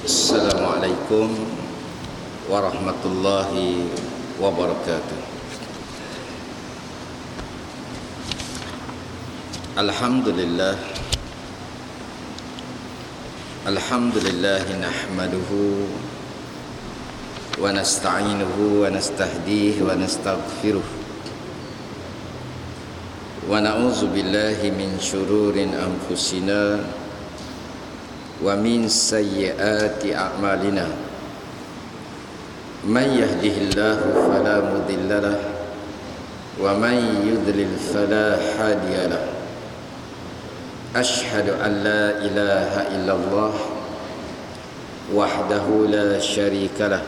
Assalamualaikum warahmatullahi wabarakatuh. Alhamdulillah nahmaduhu wa nasta'inuhu wa nastahdihi wa nastaghfiruh wa na'udzu billahi min syururin anfusina wa min sayyiati a'malina. Man yahdihillahu fala mudhillalah wa man yudlil fala hadiyalah. Ashhadu an la ilaha illallah wahdahu la syarikalah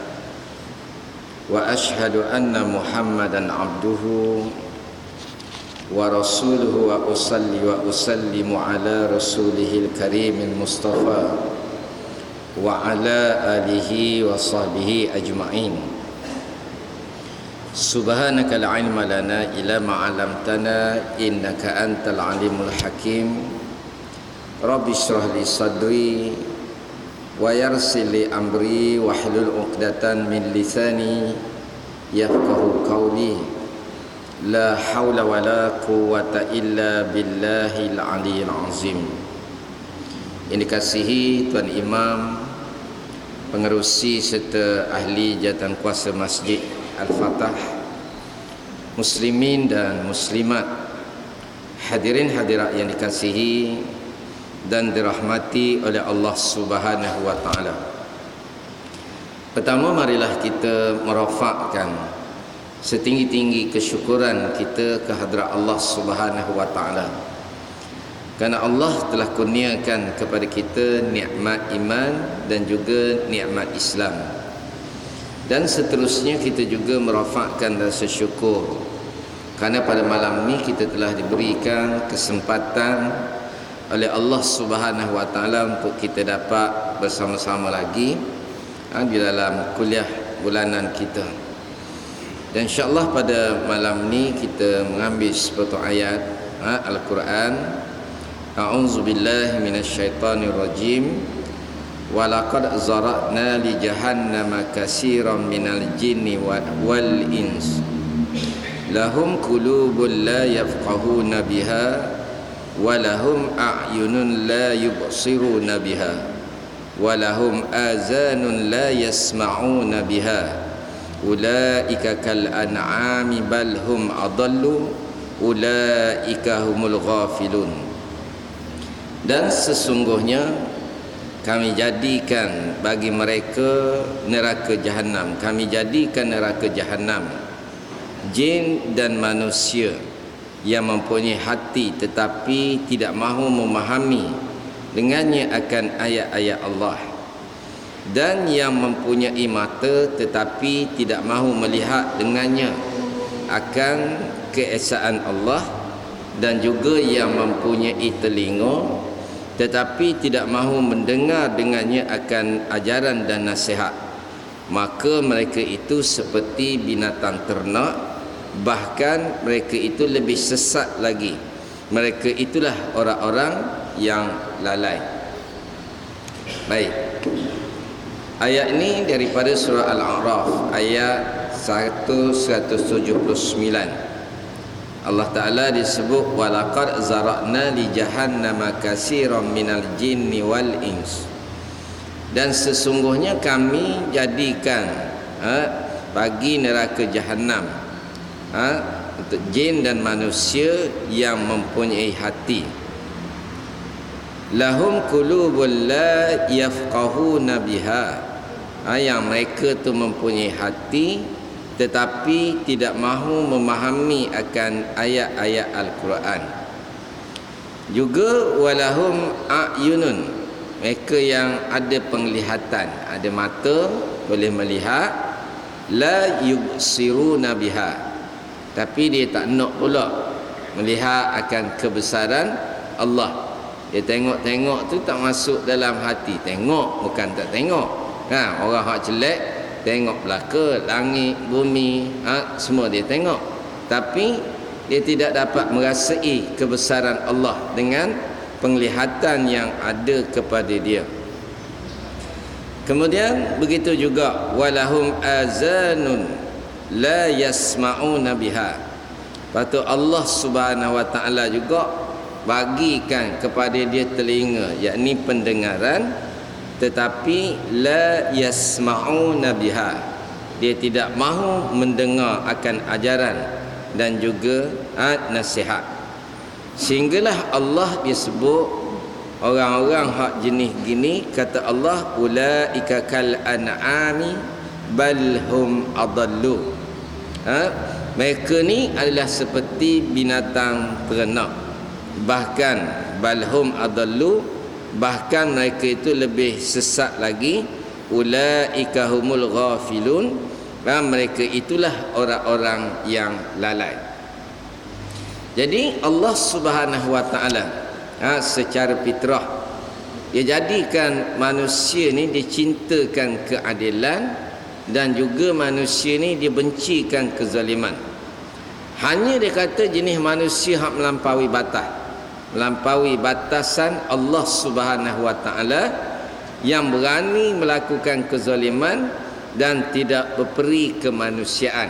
wa ashhadu anna Muhammadan abduhu wa rasuluhu wa usalli wa usallimu ala rasulihil karimil mustafa wa ala alihi wa sahbihi ajma'in. Subhanaka la ilma lana illa ma 'allamtana innaka antal alimul hakim. Rabbi shrah li sadri wa yassir li amri wahlul 'uqdatan min lisani yafqahu qawli. La haula wa la quwwata illa billahil aliyyil azim. Yang dikasihi Tuan Imam, pengerusi serta ahli jawatan kuasa Masjid Al-Fatah, muslimin dan muslimat, hadirin hadirat yang dikasihi dan dirahmati oleh Allah Subhanahu wa taala. Pertama, marilah kita merafakkan setinggi-tinggi kesyukuran kita ke hadrat Allah Subhanahu wa taala, kerana Allah telah kurniakan kepada kita nikmat iman dan juga nikmat Islam. Dan seterusnya kita juga merafakkan rasa syukur kerana pada malam ini kita telah diberikan kesempatan oleh Allah Subhanahu wa taala untuk kita dapat bersama-sama lagi di dalam kuliah bulanan kita. Dan insya-Allah pada malam ni kita mengambil sepotong ayat Al-Quran. A'udzubillahi minasyaitonir rajim. Wa laqad zara'na li jahannama katsiran minal jinni wal ins. Lahum qulubun la yafqahuna biha wa lahum a'yunun la yubsiruna biha wa lahum azanun la yasma'una biha. Ulaika kal an'ami bal hum adallu ulaika humul ghafilun. Dan sesungguhnya kami jadikan bagi mereka neraka jahanam, kami jadikan neraka jahanam jin dan manusia yang mempunyai hati tetapi tidak mahu memahami dengannya akan ayat-ayat Allah, dan yang mempunyai mata tetapi tidak mahu melihat dengannya akan keesaan Allah, dan juga yang mempunyai telinga tetapi tidak mahu mendengar dengannya akan ajaran dan nasihat. Maka mereka itu seperti binatang ternak, bahkan mereka itu lebih sesat lagi. Mereka itulah orang-orang yang lalai. Baik, ayat ini daripada surah Al-A'raf ayat 179. Allah Ta'ala disebut walaqad zara'na li jahannama katsiran minal jinni wal ins. Dan sesungguhnya kami jadikan bagi neraka jahanam untuk jin dan manusia yang mempunyai hati. Lahum qulubun la yafqahuna biha, yang mereka tu mempunyai hati tetapi tidak mahu memahami akan ayat-ayat Al-Quran. Juga walahum a'yunun, mereka yang ada penglihatan, ada mata boleh melihat, la yubsiruna biha, tapi dia tak nak pula melihat akan kebesaran Allah. Dia tengok-tengok tu tak masuk dalam hati. Tengok bukan tak tengok. Orang hak jelek tengok belaka, langit, bumi, semua dia tengok, tapi dia tidak dapat merasai kebesaran Allah dengan penglihatan yang ada kepada dia. Kemudian begitu juga walahum azanun la yasma'una biha. Lepas tu Allah Subhanahu wa taala juga bagikan kepada dia telinga, yakni pendengaran, tetapi la yasma'una biha, dia tidak mahu mendengar akan ajaran dan juga nasihat. Sehinggalah Allah disebut orang-orang hak jenis gini, kata Allah ulaika kal an'ami bal hum adallu. Mereka ni adalah seperti binatang ternak, bahkan bal hum adallu, bahkan mereka itu lebih sesat lagi. Ulaika humul ghafilun, mereka itulah orang-orang yang lalai. Jadi Allah Subhanahu wa taala secara fitrah dia jadikan manusia ni dicintakan keadilan, dan juga manusia ni dibencikan kezaliman. Hanya dia kata jenis manusia yang melampaui batas, melampaui batasan Allah Subhanahu wa taala, yang berani melakukan kezaliman dan tidak berperi kemanusiaan.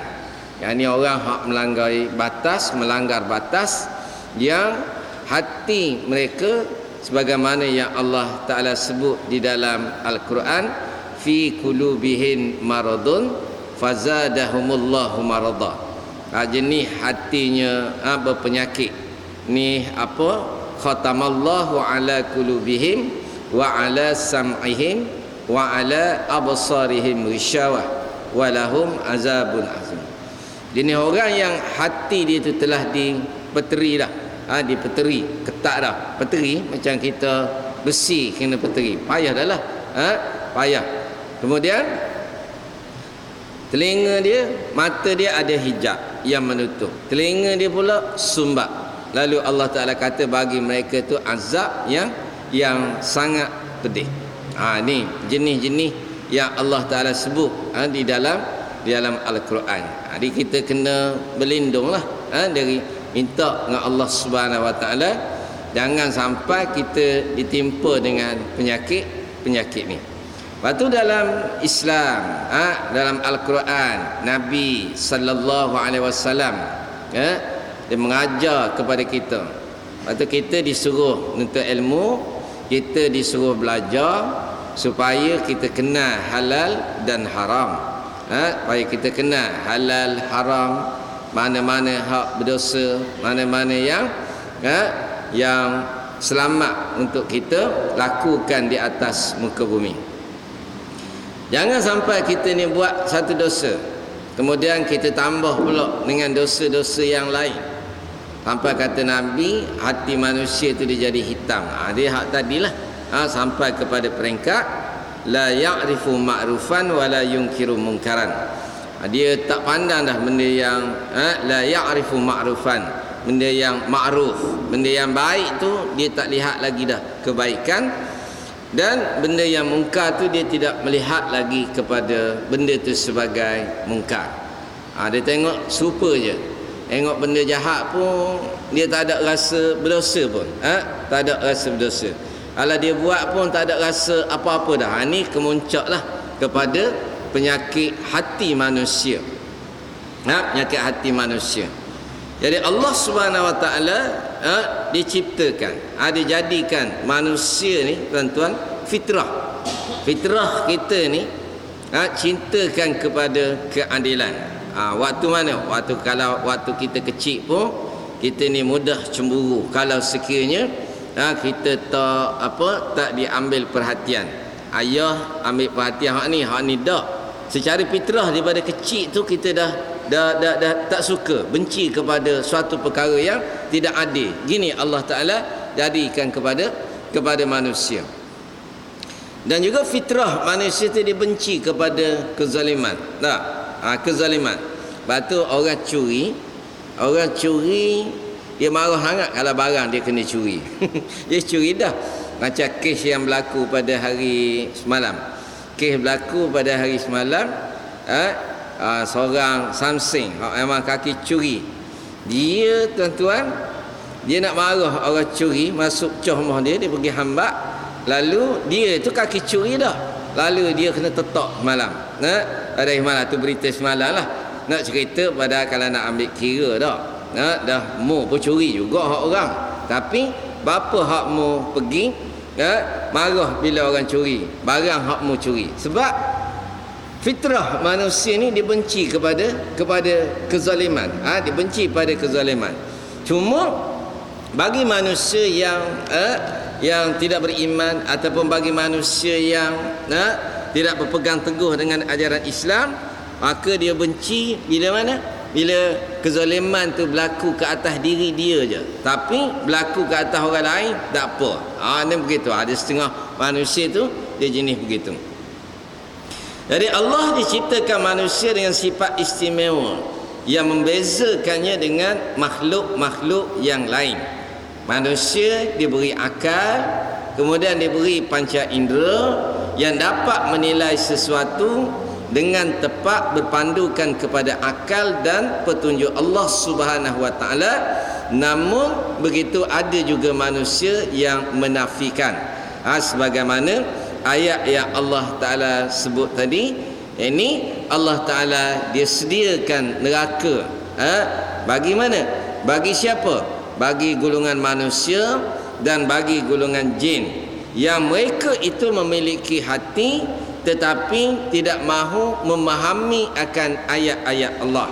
Yang ni orang hak melanggar batas yang hati mereka sebagaimana yang Allah Ta'ala sebut di dalam Al-Quran, fi qulubihim maradun fazadahumullahu marada. Jenis hatinya berpenyakit ni apa, khatamallahu ala qulubihim wa ala sam'ihim wa ala absarihim ghishawah wa lahum azabun azim. Jenis orang yang hati dia itu telah dipeteri dah, dipeteri, ketat dah. Peteri macam kita besi kena peteri, payah dah lah, payah. Kemudian telinga dia, mata dia ada hijab yang menutup, telinga dia pula sumbat. Lalu Allah Ta'ala kata bagi mereka tu azab yang sangat pedih. Ni jenis-jenis yang Allah Ta'ala sebut di dalam Al-Quran. Jadi kita kena berlindunglah dari, minta dengan Allah Subhanahu wa taala jangan sampai kita ditimpa dengan penyakit ni. Lepas tu dalam Islam, dalam Al-Quran, Nabi sallallahu alaihi wasallam dia mengajar kepada kita. Lepas tu kita disuruh menuntut ilmu, kita disuruh belajar supaya kita kenal halal dan haram. Supaya kita kenal halal haram, mana-mana hak berdosa, mana-mana yang selamat untuk kita lakukan di atas muka bumi. Jangan sampai kita ni buat satu dosa, kemudian kita tambah pula dengan dosa-dosa yang lain, sampai kata Nabi hati manusia itu dia jadi hitam. Dia hak tadilah, sampai kepada peringkat la ya'rifu ma'rufan wa la yunkiru munkaran. Dia tak pandang dah benda yang la ya'rifu ma'rufan, benda yang ma'ruf, benda yang baik tu dia tak lihat lagi dah kebaikan, dan benda yang mungkar tu dia tidak melihat lagi kepada benda tu sebagai mungkar. Dia tengok serupa je, tengok benda jahat pun dia tak ada rasa berdosa pun, tak ada rasa berdosa. Kalau dia buat pun tak ada rasa apa-apa dah. Ni kemuncak lah kepada penyakit hati manusia. Penyakit hati manusia. Jadi Allah Subhanahu wa taala diciptakan, dijadikan manusia ni tuan-tuan fitrah. Fitrah kita ni cintakan kepada keadilan. Waktu mana? Waktu kita kecil pun kita ni mudah cemburu kalau sekiranya kita tak diambil perhatian. Ayah ambil perhatian hak ni dah. Secara fitrah daripada kecil tu kita dah tak suka, benci kepada suatu perkara yang tidak adil. Gini Allah Ta'ala jadikan kepada manusia. Dan juga fitrah manusia tu dibenci kepada kezaliman. Kezaliman. Lepas tu orang curi dia marah sangat kalau barang dia kena curi. Dia curi dah. Macam kes yang berlaku pada hari semalam. Kes berlaku pada hari semalam, seorang Samsing memang kaki curi. Dia tuan-tuan, dia nak marah orang curi, masuk rumah dia pergi hambak. Lalu dia tu kaki curi dah. lalu dia kena tetok malam. Ada malam tu berita semalam lah. Nak cerita pada kalau nak ambil kira dah. Dah mu pun curi juga hak orang. Tapi bapa hak mu pergi marah bila orang curi barang hak mu curi. Sebab fitrah manusia ni dia benci kepada kezaliman. Dia benci pada kezaliman. Cuma bagi manusia yang tidak beriman ataupun bagi manusia yang tidak berpegang teguh dengan ajaran Islam, maka dia benci bila mana? Bila kezaliman tu berlaku ke atas diri dia je, tapi berlaku ke atas orang lain tak apa. Ni begitu. Ada setengah manusia tu dia jenis begitu. Jadi Allah diciptakan manusia dengan sifat istimewa yang membezakannya dengan makhluk-makhluk yang lain. Manusia diberi akal, kemudian diberi panca indera yang dapat menilai sesuatu dengan tepat berpandukan kepada akal dan petunjuk Allah Subhanahu wa taala. Namun begitu ada juga manusia yang menafikan. Sebagaimana ayat yang Allah Taala sebut tadi, ini Allah Taala dia sediakan neraka. Bagi mana? Bagi siapa? Bagi golongan manusia dan bagi golongan jin yang mereka itu memiliki hati tetapi tidak mahu memahami akan ayat-ayat Allah.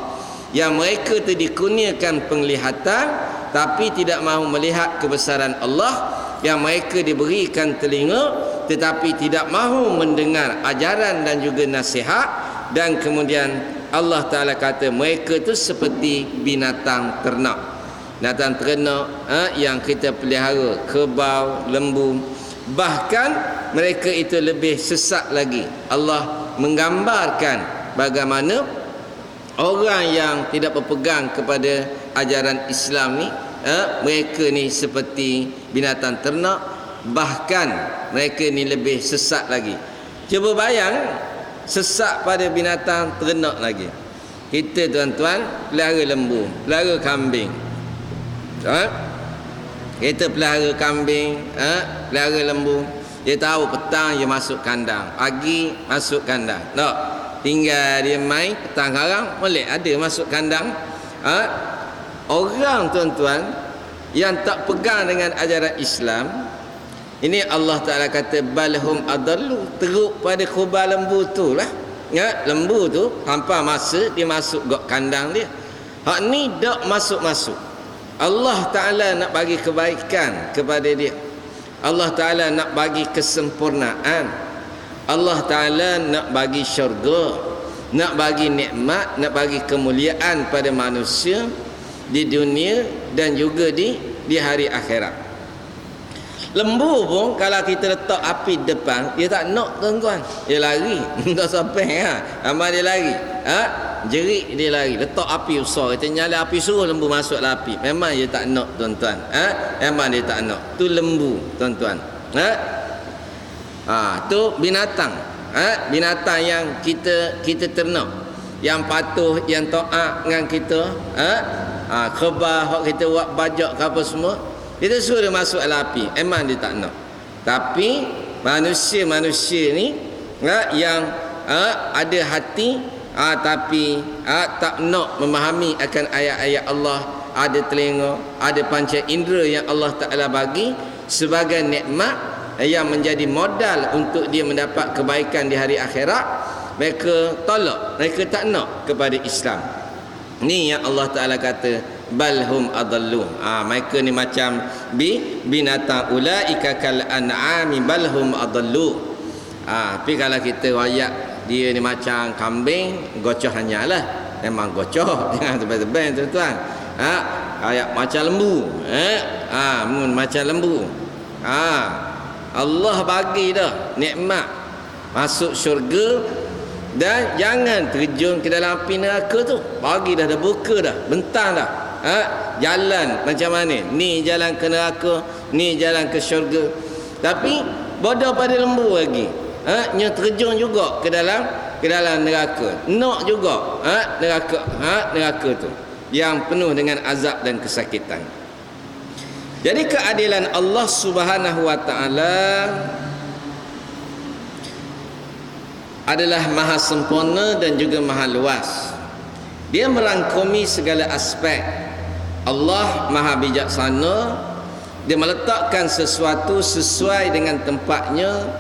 Yang mereka itu dikurniakan penglihatan tapi tidak mahu melihat kebesaran Allah. Yang mereka diberikan telinga tetapi tidak mahu mendengar ajaran dan juga nasihat. Dan kemudian Allah Ta'ala kata mereka itu seperti binatang ternak. Binatang ternak yang kita pelihara, kerbau, lembu. Bahkan mereka itu lebih sesat lagi. Allah menggambarkan bagaimana orang yang tidak berpegang kepada ajaran Islam ni, mereka ni seperti binatang ternak. Bahkan mereka ni lebih sesat lagi. Cuba bayang sesat pada binatang ternak lagi. Kita tuan-tuan pelihara lembu, pelihara kambing. Kita pelihara kambing, pelihara lembu. Dia tahu petang dia masuk kandang, pagi masuk kandang. Tak, tinggal dia main petang harang boleh ada masuk kandang. Orang tuan-tuan yang tak pegang dengan ajaran Islam, ini Allah Ta'ala kata balhum adallu, teruk pada khubal lembu tu lah. Lembu tu hampa masa dia masuk gok kandang dia. Hak ni tak masuk-masuk. Allah Ta'ala nak bagi kebaikan kepada dia. Allah Ta'ala nak bagi kesempurnaan. Allah Ta'ala nak bagi syurga, nak bagi nikmat, nak bagi kemuliaan pada manusia di dunia dan juga di hari akhirat. Lembu pun kalau kita letak api depan, dia tak nak tuan-tuan. Dia lari. Tak sampai amal dia lari. Jerit dia lari. Letak api besar, kita nyala api, suruh lembu masuk dalam api. Memang dia tak nak tuan-tuan. Memang dia tak nak. Tu lembu tuan-tuan. Tu binatang. Binatang yang kita ternak, yang patuh, yang taat dengan kita. Kerbau hak kita buat bajak ke apa semua, kita suruh dia masuk dalam api. Memang dia tak nak. Tapi manusia-manusia ni yang ada hati, tapi tak nak memahami akan ayat-ayat Allah, ada telinga, ada panca indera yang Allah Ta'ala bagi sebagai nikmat yang menjadi modal untuk dia mendapat kebaikan di hari akhirat, mereka tolak, mereka tak nak kepada Islam. Ni yang Allah Ta'ala kata balhum adallu. Mereka ni macam binatang, ulaika kal an'ami balhum adallu. Tapi kalau kita wayak dia ni macam kambing, gocoh hanyalah. Memang gocoh, jangan tebal-tebal tuan-tuan. Kayak macam lembu. Macam lembu. Allah bagi dah nikmat masuk syurga. Dan jangan terjun ke dalam api neraka tu. Bagi dah buka dah, bentang dah. Jalan macam mana? Ni jalan ke neraka, ni jalan ke syurga. Tapi bodoh pada lembu lagi. Nya terjun juga ke dalam neraka. Nak juga neraka tu yang penuh dengan azab dan kesakitan. Jadi keadilan Allah Subhanahu wa taala adalah maha sempurna dan juga maha luas. Dia merangkumi segala aspek. Allah maha bijaksana. Dia meletakkan sesuatu sesuai dengan tempatnya,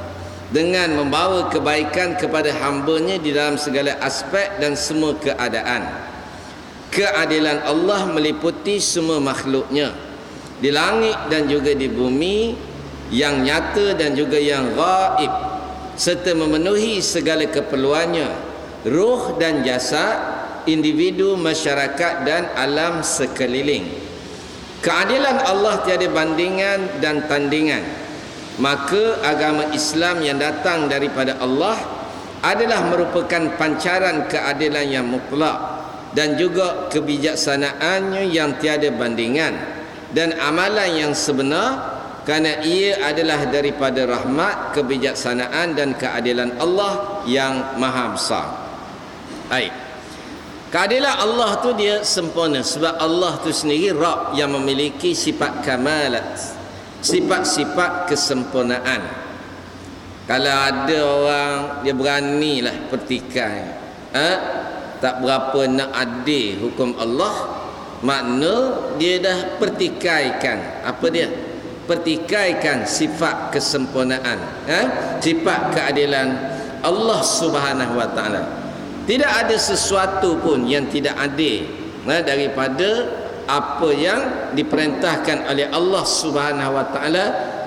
dengan membawa kebaikan kepada hamba-Nya di dalam segala aspek dan semua keadaan. Keadilan Allah meliputi semua makhluk-Nya di langit dan juga di bumi, yang nyata dan juga yang gaib, serta memenuhi segala keperluannya, ruh dan jasad, individu, masyarakat dan alam sekeliling. Keadilan Allah tiada bandingan dan tandingan. Maka agama Islam yang datang daripada Allah adalah merupakan pancaran keadilan yang mutlak dan juga kebijaksanaannya yang tiada bandingan dan amalan yang sebenar, kerana ia adalah daripada rahmat, kebijaksanaan dan keadilan Allah yang maha besar. Baik. Keadilan Allah tu dia sempurna sebab Allah tu sendiri Rabb yang memiliki sifat kamalat, sifat-sifat kesempurnaan. Kalau ada orang dia beranilah pertikai, tak berapa nak adil hukum Allah, makna dia dah pertikaikan apa dia? Pertikaikan sifat kesempurnaan, sifat keadilan Allah Subhanahu wa taala. Tidak ada sesuatu pun yang tidak adil daripada apa yang diperintahkan oleh Allah Subhanahu wa taala,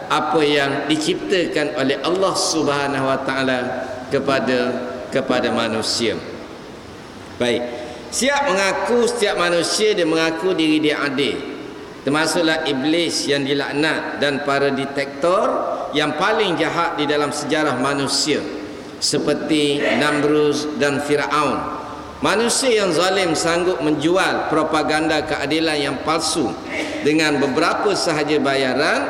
apa yang diciptakan oleh Allah Subhanahu wa taala kepada manusia. Baik. Setiap manusia dia mengaku diri dia adil. Termasuklah iblis yang dilaknat dan para detektor yang paling jahat di dalam sejarah manusia, seperti Namrud dan Firaun. Manusia yang zalim sanggup menjual propaganda keadilan yang palsu dengan beberapa sahaja bayaran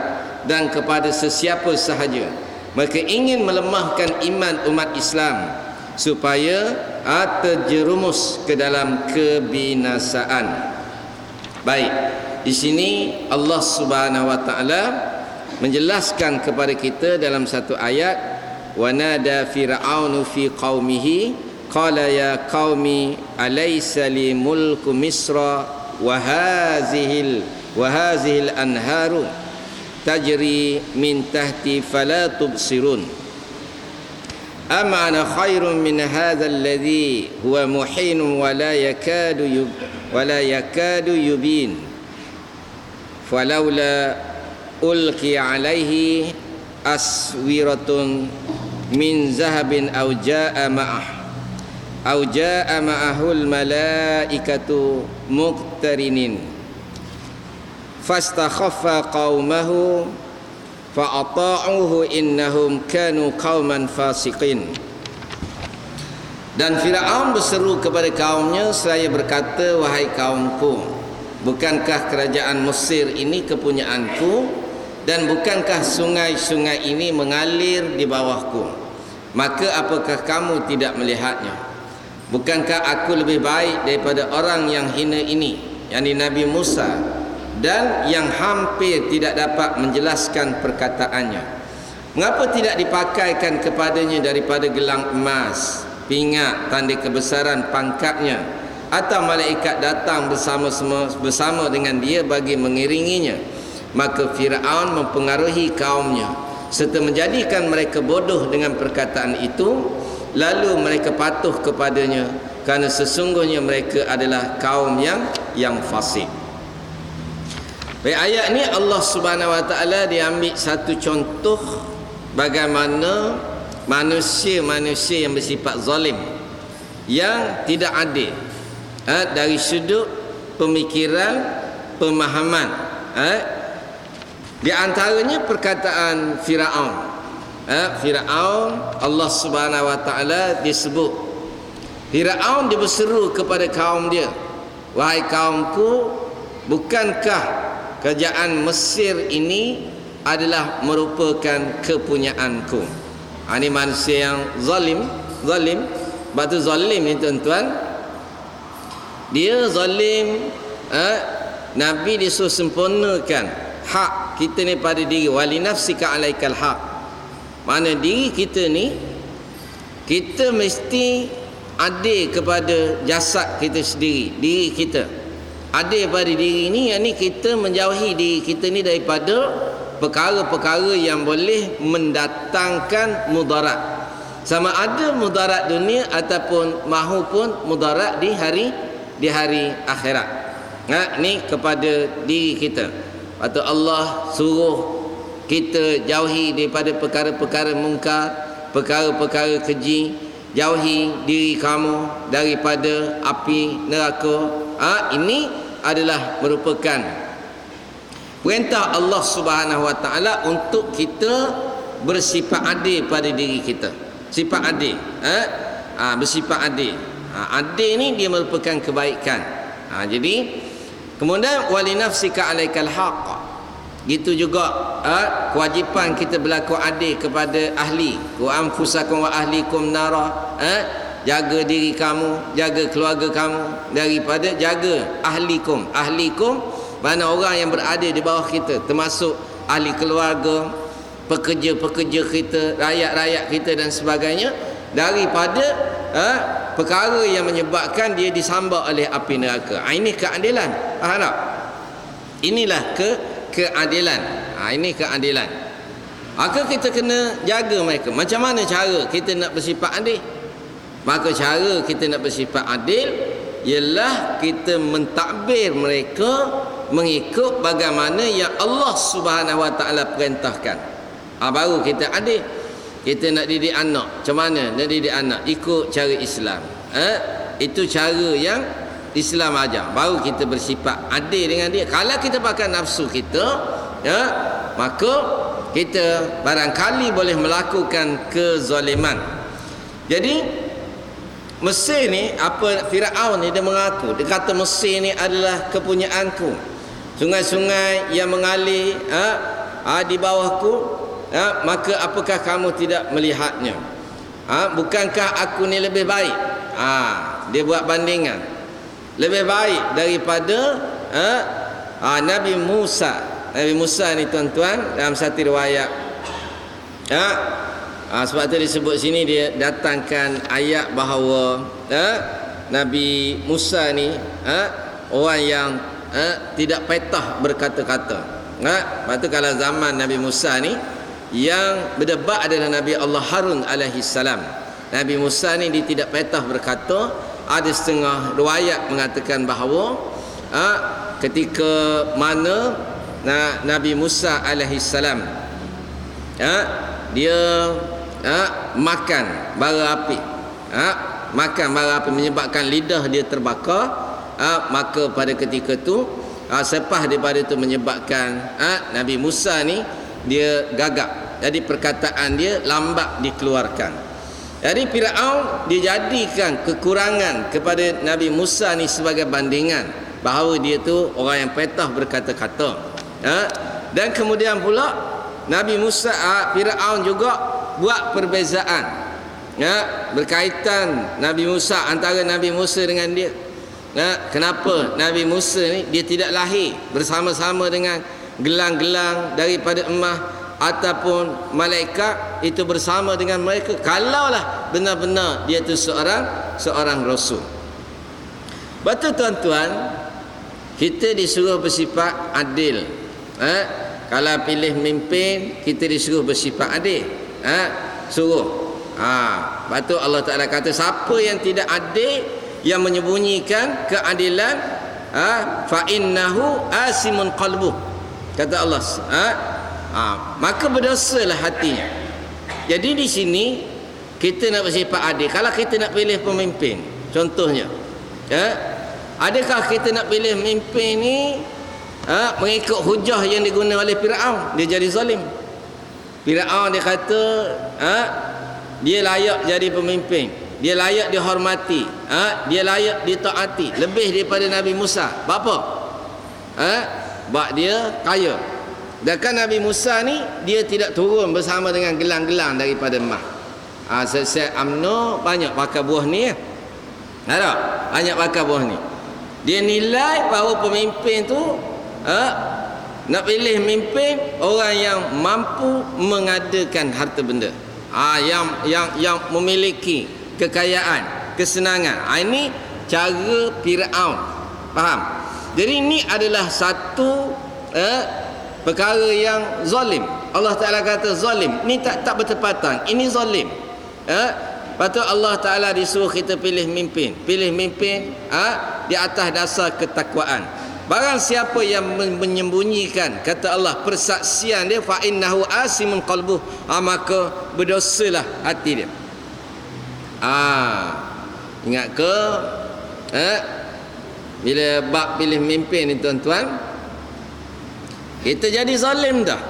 dan kepada sesiapa sahaja. Mereka ingin melemahkan iman umat Islam supaya terjerumus ke dalam kebinasaan. Baik, di sini Allah Subhanahu wa taala menjelaskan kepada kita dalam satu ayat, wa nada fir'aunu fi qaumihi qala ya qaumi alaysa li mulku misra wa hazihil anharu tajri min tahti fala tubsirun amana khairun min hadha alladhi huwa muhin wa la yakadu yubin falawla ulqi alaihi aswiratun min zahabin aw jaa ma'ahul malaikatu muqtarinin fastakhaffa qaumahu fa'ata'uhu innahum kanu qauman fasiqin. Dan Firaun berseru kepada kaumnya seraya berkata, wahai kaumku, bukankah kerajaan Mesir ini kepunyaanku, dan bukankah sungai-sungai ini mengalir di bawahku? Maka apakah kamu tidak melihatnya? Bukankah aku lebih baik daripada orang yang hina ini, yakni Nabi Musa, dan yang hampir tidak dapat menjelaskan perkataannya? Mengapa tidak dipakaikan kepadanya daripada gelang emas, pingat, tanda kebesaran pangkatnya, atau malaikat datang bersama dengan dia bagi mengiringinya? Maka Firaun mempengaruhi kaumnya serta menjadikan mereka bodoh dengan perkataan itu, lalu mereka patuh kepadanya kerana sesungguhnya mereka adalah kaum yang fasik. Baik, ayat ni Allah Subhanahu wa taala diambil satu contoh bagaimana manusia-manusia yang bersifat zalim, yang tidak adil dari sudut pemikiran, pemahaman. Di antaranya perkataan Firaun. Firaun, Allah Subhanahu wa taala disebut, Firaun dia berseru kepada kaum dia, wahai kaumku, bukankah kerajaan Mesir ini adalah merupakan kepunyaanku? Ini manusia yang zalim. Sebab tu zalim ni tuan-tuan, dia zalim. Nabi disuruh sempurnakan hak kita ni pada diri, wali nafsika alaikal haq. Mana diri kita ni kita mesti adil kepada jasad kita sendiri, diri kita. Adil pada diri ni, yang ni kita menjauhi diri kita ni daripada perkara-perkara yang boleh mendatangkan mudarat, sama ada mudarat dunia ataupun mahupun mudarat di hari akhirat. Ni kepada diri kita. Lepas tu Allah suruh kita jauhi daripada perkara-perkara mungkar, perkara-perkara keji. Jauhi diri kamu daripada api neraka. Ini adalah merupakan perintah Allah Subhanahu Wa Taala untuk kita bersifat adil pada diri kita. Sifat adil, bersifat adil. Adil ni dia merupakan kebaikan. Jadi kemudian walinafsika alaikal haqq. Gitu juga kewajipan kita berlaku adil kepada ahli. Ku anfusakum wa ahlikum nara. Jaga diri kamu, jaga keluarga kamu daripada, jaga ahlikum. Ahlikum mana orang yang berada di bawah kita, termasuk ahli keluarga, pekerja-pekerja kita, rakyat-rakyat kita dan sebagainya, daripada perkara yang menyebabkan dia disamba oleh api neraka. Ini keadilan. Faham tak? Inilah keadilan. Ini keadilan. Maka kita kena jaga mereka. Macam mana cara kita nak bersifat adil? Maka cara kita nak bersifat adil ialah kita mentadbir mereka mengikut bagaimana yang Allah Subhanahu Wa Taala perintahkan. Baru kita adil. Kita nak didik anak, macam mana nak didik anak? Ikut cara Islam. Itu cara yang Islam ajar. Baru kita bersifat adil dengan dia. Kalau kita pakai nafsu kita, maka kita barangkali boleh melakukan kezaliman. Jadi Mesir ni, Firaun ni dia mengaku, dia kata Mesir ni adalah kepunyaanku. Sungai-sungai yang mengalir di bawahku, maka apakah kamu tidak melihatnya? Bukankah aku ni lebih baik? Dia buat bandingan. Lebih baik daripada Nabi Musa. Nabi Musa ni tuan-tuan, dalam satu riwayat, sebab tu disebut sini, dia datangkan ayat bahawa Nabi Musa ni orang yang tidak petah berkata-kata. Lepas tu kalau zaman Nabi Musa ni, yang berdebat adalah Nabi Allah Harun alaihi salam. Nabi Musa ni dia tidak petah berkata. Ada setengah riwayat mengatakan bahawa ketika mana Nabi Musa alaihi salam dia makan bara api, makan bara api menyebabkan lidah dia terbakar, maka pada ketika tu selepas daripada itu menyebabkan Nabi Musa ni dia gagap. Jadi perkataan dia lambat dikeluarkan. Jadi Firaun dijadikan kekurangan kepada Nabi Musa ni sebagai bandingan bahawa dia tu orang yang petah berkata-kata. Dan kemudian pula Nabi Musa, Firaun juga buat perbezaan berkaitan Nabi Musa, antara Nabi Musa dengan dia. Kenapa Nabi Musa ni dia tidak lahir bersama-sama dengan gelang-gelang daripada emas ataupun malaikat itu bersama dengan mereka, kalaulah benar-benar dia tu seorang rasul. Betul tuan-tuan, kita disuruh bersifat adil. Kalau pilih mimpin, kita disuruh bersifat adil. Suruh. Betul Allah Ta'ala kata, siapa yang tidak adil, yang menyembunyikan keadilan, fa innahu asimun qalbuh, kata Allah. Maka berdosalah hatinya. Jadi di sini kita nak bersifat adil. Kalau kita nak pilih pemimpin, contohnya, adakah kita nak pilih pemimpin ni mengikut hujah yang digunakan oleh Firaun? Dia jadi zalim. Firaun dia kata dia layak jadi pemimpin, dia layak dihormati, dia layak ditaati lebih daripada Nabi Musa. Apa? Sebab dia kaya. Sedangkan Nabi Musa ni dia tidak turun bersama dengan gelang-gelang daripada emas. Saya UMNO banyak pakai buah ni. Ada banyak pakai buah ni. Dia nilai bahawa pemimpin tu nak pilih pemimpin orang yang mampu mengadakan harta benda. yang memiliki kekayaan, kesenangan. Ini cara Firaun. Faham? Jadi ini adalah satu perkara yang zalim. Allah Ta'ala kata zalim. Ini tak bertepatan. Ini zalim. Patut Allah Ta'ala disuruh kita pilih mimpin. Pilih mimpin di atas dasar ketakwaan. Barang siapa yang menyembunyikan, kata Allah, persaksian dia, fa innahu asimun qalbuh, maka berdosalah hati dia. Ingat ke bila bab pilih mimpin ni tuan-tuan, kita jadi zalim dah.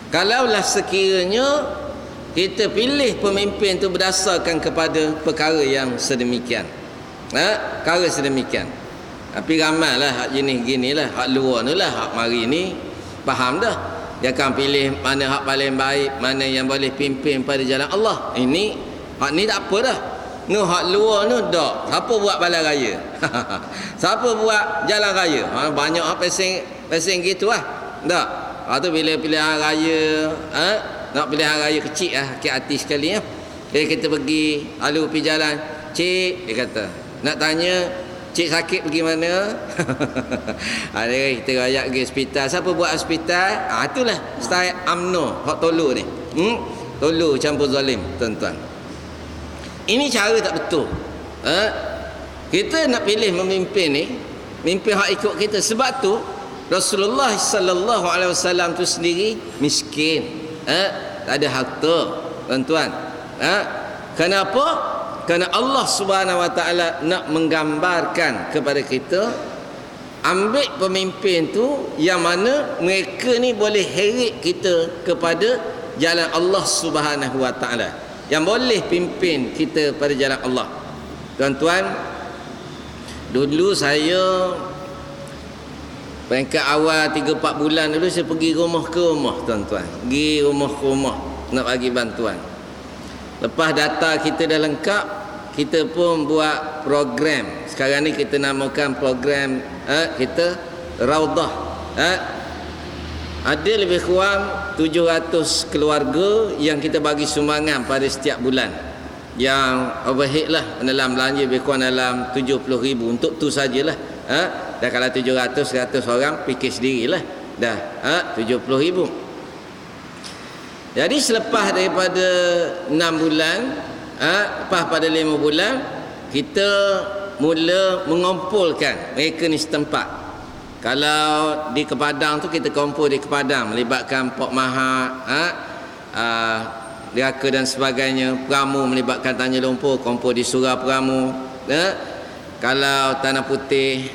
Kalaulah sekiranya kita pilih pemimpin tu berdasarkan kepada perkara yang sedemikian, perkara sedemikian. Tapi ramailah hak jenis ginilah, hak luar ni lah, hak mari ni faham dah. Dia akan pilih mana hak paling baik, mana yang boleh pimpin pada jalan Allah. Ini hak ni tak apa dah. No, hak luar ni dak. Siapa buat balai raya? Siapa buat jalan raya? Banyak hak pesing gitu lah. Tak. Lepas tu bila pilihan raya, nak pilihan raya kecil lah, sakit hati sekali ya. Jadi kita pergi, lalu pergi jalan. Cik, dia kata, nak tanya, cik sakit pergi mana? Ada kita rakyat pergi hospital. Siapa buat hospital? Itulah style UMNO, hak tolu ni. Tolu campur zalim, tuan-tuan. Ini cara tak betul. Kita nak pilih memimpin ni, mimpin hak ikut kita. Sebab tu Rasulullah sallallahu alaihi wasallam tu sendiri miskin. Tak ada harta, tuan-tuan. Kenapa? Kerana Allah Subhanahu wa taala nak menggambarkan kepada kita, ambil pemimpin tu yang mana mereka ni boleh heret kita kepada jalan Allah Subhanahu wa taala, yang boleh pimpin kita pada jalan Allah. Tuan-tuan, dulu saya peringkat awal 3-4 bulan dulu saya pergi rumah ke rumah, tuan-tuan. Pergi rumah ke rumah nak bagi bantuan. Lepas data kita dah lengkap, kita pun buat program. Sekarang ni kita namakan program kita Raudah. Ada lebih kurang 700 keluarga yang kita bagi sumbangan pada setiap bulan. Yang overhead lah, dalam belanja lebih kurang dalam 70,000. Untuk tu sajalah. Dah kalau 700-100 orang, fikir sendirilah. Dah 70,000. Jadi selepas daripada 6 bulan, lepas pada 5 bulan, kita mula mengumpulkan mereka ni setempat. Kalau di Kepadang tu kita kumpul di Kepadang, melibatkan Pok Mahat, Deraka dan sebagainya. Peramu melibatkan Tanjung Lumpur, kumpul di Surau Peramu. Kalau Tanah Putih,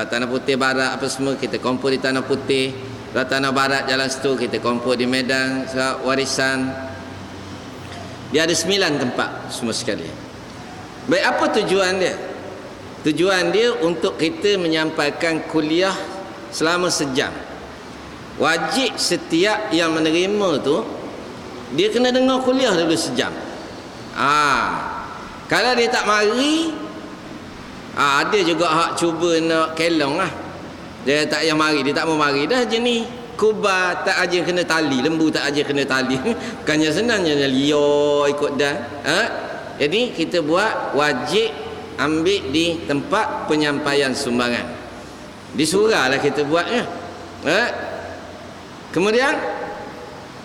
Tanah Putih Barat apa semua, kita kumpul di Tanah Putih. Kalau Tanah Barat Jalan Setu, kita kumpul di Medan Warisan. Dia ada 9 tempat semua sekali. Baik, apa tujuan dia? Tujuan dia untuk kita menyampaikan kuliah selama sejam. Wajib setiap yang menerima tu, dia kena dengar kuliah dulu sejam. Kalau dia tak mari, ada juga hak cuba nak kelong lah. Dia tak yang mari, dia tak mau mari dah jenis kubah tak aja kena tali, lembu tak aja kena tali. Bukannya senangnya liar ikut dah. Jadi kita buat wajib ambil di tempat penyampaian sumbangan. Di surau lah kita buatnya. Kemudian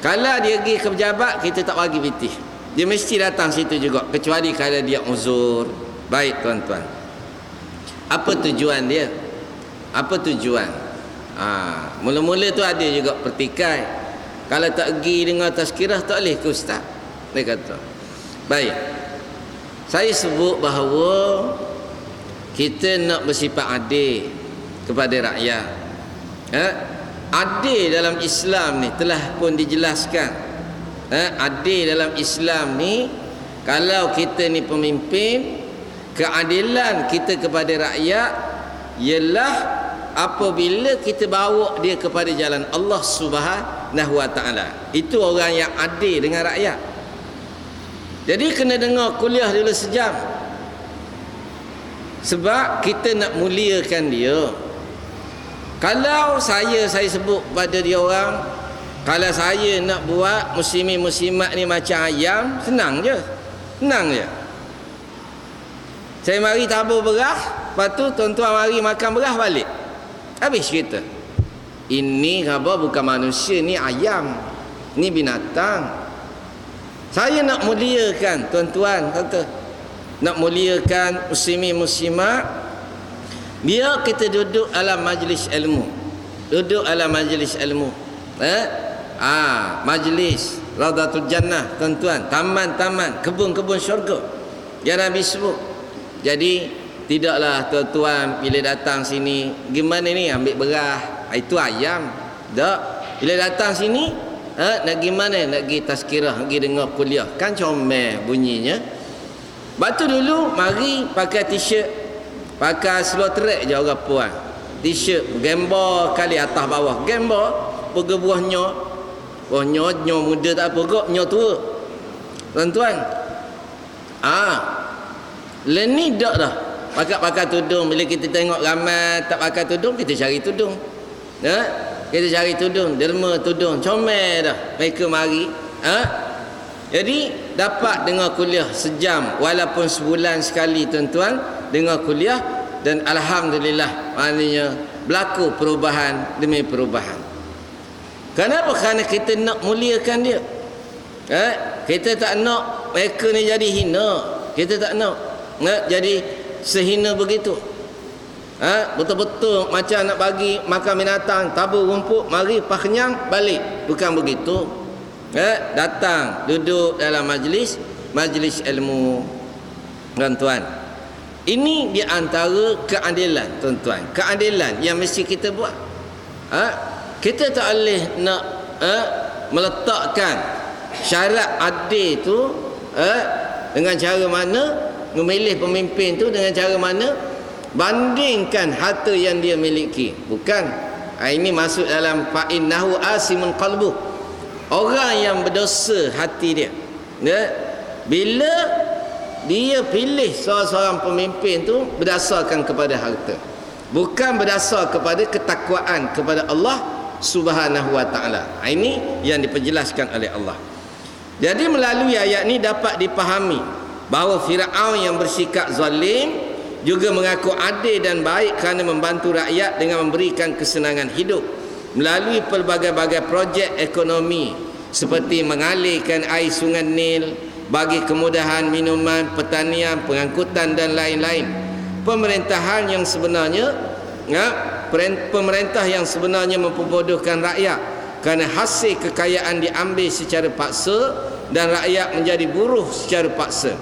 kalau dia pergi ke pejabat, kita tak bagi pitih. Dia mesti datang situ juga, kecuali kalau dia uzur. Baik tuan-tuan, apa tujuan dia? Apa tujuan? Mula-mula tu ada juga pertikai. Kalau tak pergi dengar tazkirah, tak boleh ke ustaz, dia kata. Baik, saya sebut bahawa kita nak bersifat adil kepada rakyat. Adil dalam Islam ni telah pun dijelaskan. Adil dalam Islam ni, kalau kita ni pemimpin, keadilan kita kepada rakyat ialah apabila kita bawa dia kepada jalan Allah Subhanahu wa taala. Itu orang yang adil dengan rakyat. Jadi kena dengar kuliah dulu sejam. Sebab kita nak muliakan dia. Kalau saya sebut pada dia orang, Kalau saya nak buat muslimin muslimat ni macam ayam, senang je. Saya mari tabur beras, lepas tu tuan-tuan mari makan beras balik. Habis cerita. Ini apa, bukan manusia, ni ayam, ni binatang. Saya nak muliakan tuan-tuan, kata nak muliakan muslimin muslimat. Biar kita duduk dalam majlis ilmu. Majlis Radatul Jannah, tuan-tuan, taman-taman, kebun-kebun syurga yang Nabi sebut. Jadi tidaklah tuan-tuan bila datang sini, gimana ni ambil beras, itu ayam. Tak. Bila datang sini, nak gimana, nak pergi tazkirah, nak pergi dengar kuliah, kan comel bunyinya. Batu dulu mari pakai t-shirt, pakai slow track je orang puan. T-shirt gambar kali atas bawah, gambar pergi buah nyo. Oh nyo muda tak apa kok, nyo tua. Tuan-tuan. Ni dak dah. Pakai tudung. Bila kita tengok ramai tak pakai tudung, kita cari tudung. Kita cari tudung, derma tudung, comel dah. Mereka mari. Jadi dapat dengar kuliah sejam walaupun sebulan sekali, tuan-tuan, dengar kuliah, dan alhamdulillah maknanya berlaku perubahan demi perubahan. Kenapa? Kerana kita nak muliakan dia. Kita tak nak mereka ni jadi hina. Kita tak nak jadi sehina begitu. Betul-betul macam nak bagi makan binatang, tabur rumput, mari pas kenyang balik. Bukan begitu. Datang duduk dalam majlis ilmu, tuan-tuan. Ini di antara keadilan, tuan-tuan. Keadilan yang mesti kita buat. Kita tak boleh nak meletakkan syarat adil tu dengan cara mana, memilih pemimpin tu dengan cara mana, bandingkan harta yang dia miliki. Bukan. Ini masuk dalam fa'innahu asimun qalbuh. Orang yang berdosa hati dia. Bila dia pilih seorang pemimpin tu berdasarkan kepada harta, bukan berdasar kepada ketakwaan kepada Allah Subhanahu wa ta'ala. Ini yang diperjelaskan oleh Allah. Jadi melalui ayat ini dapat dipahami bahawa Firaun yang bersikap zalim juga mengaku adil dan baik kerana membantu rakyat dengan memberikan kesenangan hidup melalui pelbagai-bagai projek ekonomi seperti mengalirkan air sungai Nil, bagi kemudahan minuman, pertanian, pengangkutan dan lain-lain. Pemerintahan yang sebenarnya memperbodohkan rakyat kerana hasil kekayaan diambil secara paksa dan rakyat menjadi buruh secara paksa.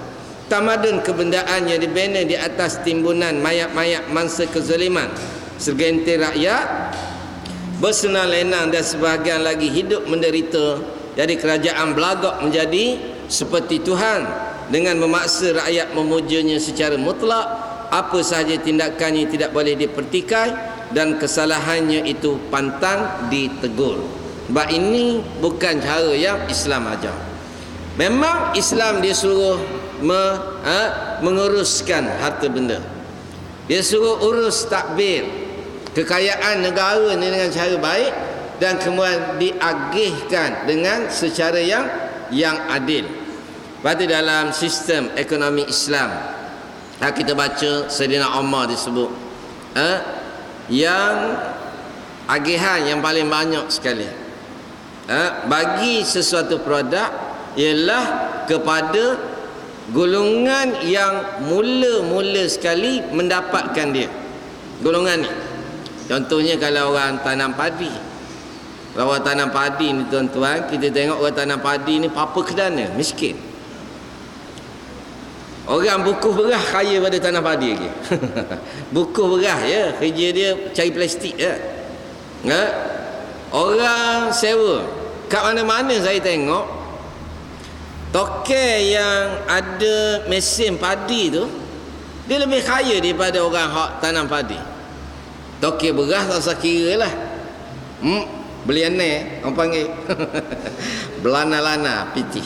Tamadun kebendaan yang dibina di atas timbunan mayat-mayat mangsa kezaliman. Segelintir rakyat bersenang lenang dan sebahagian lagi hidup menderita. Jadi kerajaan belagak menjadi seperti Tuhan dengan memaksa rakyat memujanya secara mutlak. Apa sahaja tindakannya tidak boleh dipertikai dan kesalahannya itu pantang ditegur. Sebab ini bukan cara yang Islam ajar. Memang Islam dia suruh menguruskan harta benda. Dia suruh urus takbir kekayaan negara ni dengan cara baik dan kemudian diagihkan dengan secara yang adil. Lepas tu dalam sistem ekonomi Islam, kita baca Sayyidina Umar disebut yang agihan yang paling banyak sekali bagi sesuatu produk ialah kepada golongan yang mula-mula sekali mendapatkan dia. Golongan ni contohnya kalau orang tanam padi. Kalau orang tanam padi ni, tuan-tuan, kita tengok orang tanam padi ni apa kedana, miskin. Orang bukuh beras kaya pada tanam padi lagi. Bukuh beras ya, kerja dia cari plastik ya. Orang sewa kat mana-mana saya tengok tokel yang ada mesin padi tu, dia lebih kaya daripada orang hak tanam padi. Tokel beras tak usah kira lah. Belianai orang panggil. Belana-lana pitih.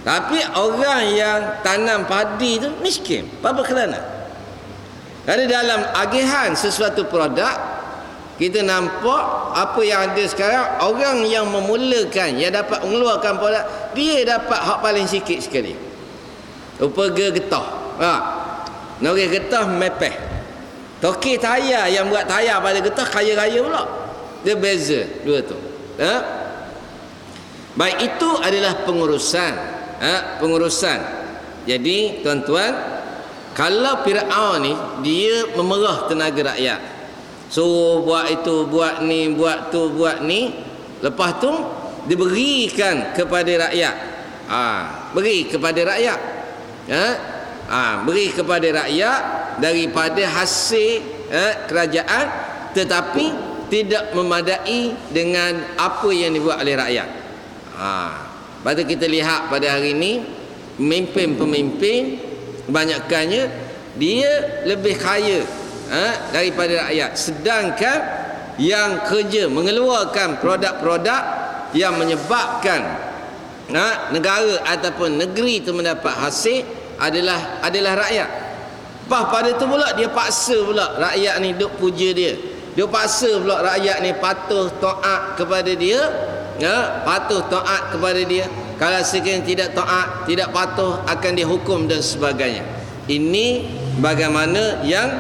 Tapi orang yang tanam padi tu miskin. Apa kerana? Kerana dalam agihan sesuatu produk Kita nampak apa yang ada sekarang, orang yang memulakan, yang dapat mengeluarkan produk, dia dapat hak paling sikit sekali. Upaya getah. Nori getah mepeh. Toki tayar yang buat tayar pada getah kaya-kaya pula. Dia beza dua tu. Baik, itu adalah pengurusan. Pengurusan. Jadi tuan-tuan, kalau Firaun ni dia memerah tenaga rakyat, suruh buat itu, buat ni, buat tu, buat ni, lepas tu diberikan kepada rakyat. Beri kepada rakyat. Beri kepada rakyat daripada hasil kerajaan, tetapi tidak memadai dengan apa yang dibuat oleh rakyat. Lepas tu kita lihat pada hari ini pemimpin-pemimpin kebanyakannya dia lebih kaya daripada rakyat, sedangkan yang kerja mengeluarkan produk-produk yang menyebabkan negara ataupun negeri itu mendapat hasil adalah rakyat. Lepas pada tu pula dia paksa pula rakyat ni duk puja dia, dia paksa pula rakyat ni patuh taat kepada dia, patuh taat kepada dia. Kalau sekiranya tidak taat, tidak patuh, akan dihukum dan sebagainya. Ini bagaimana yang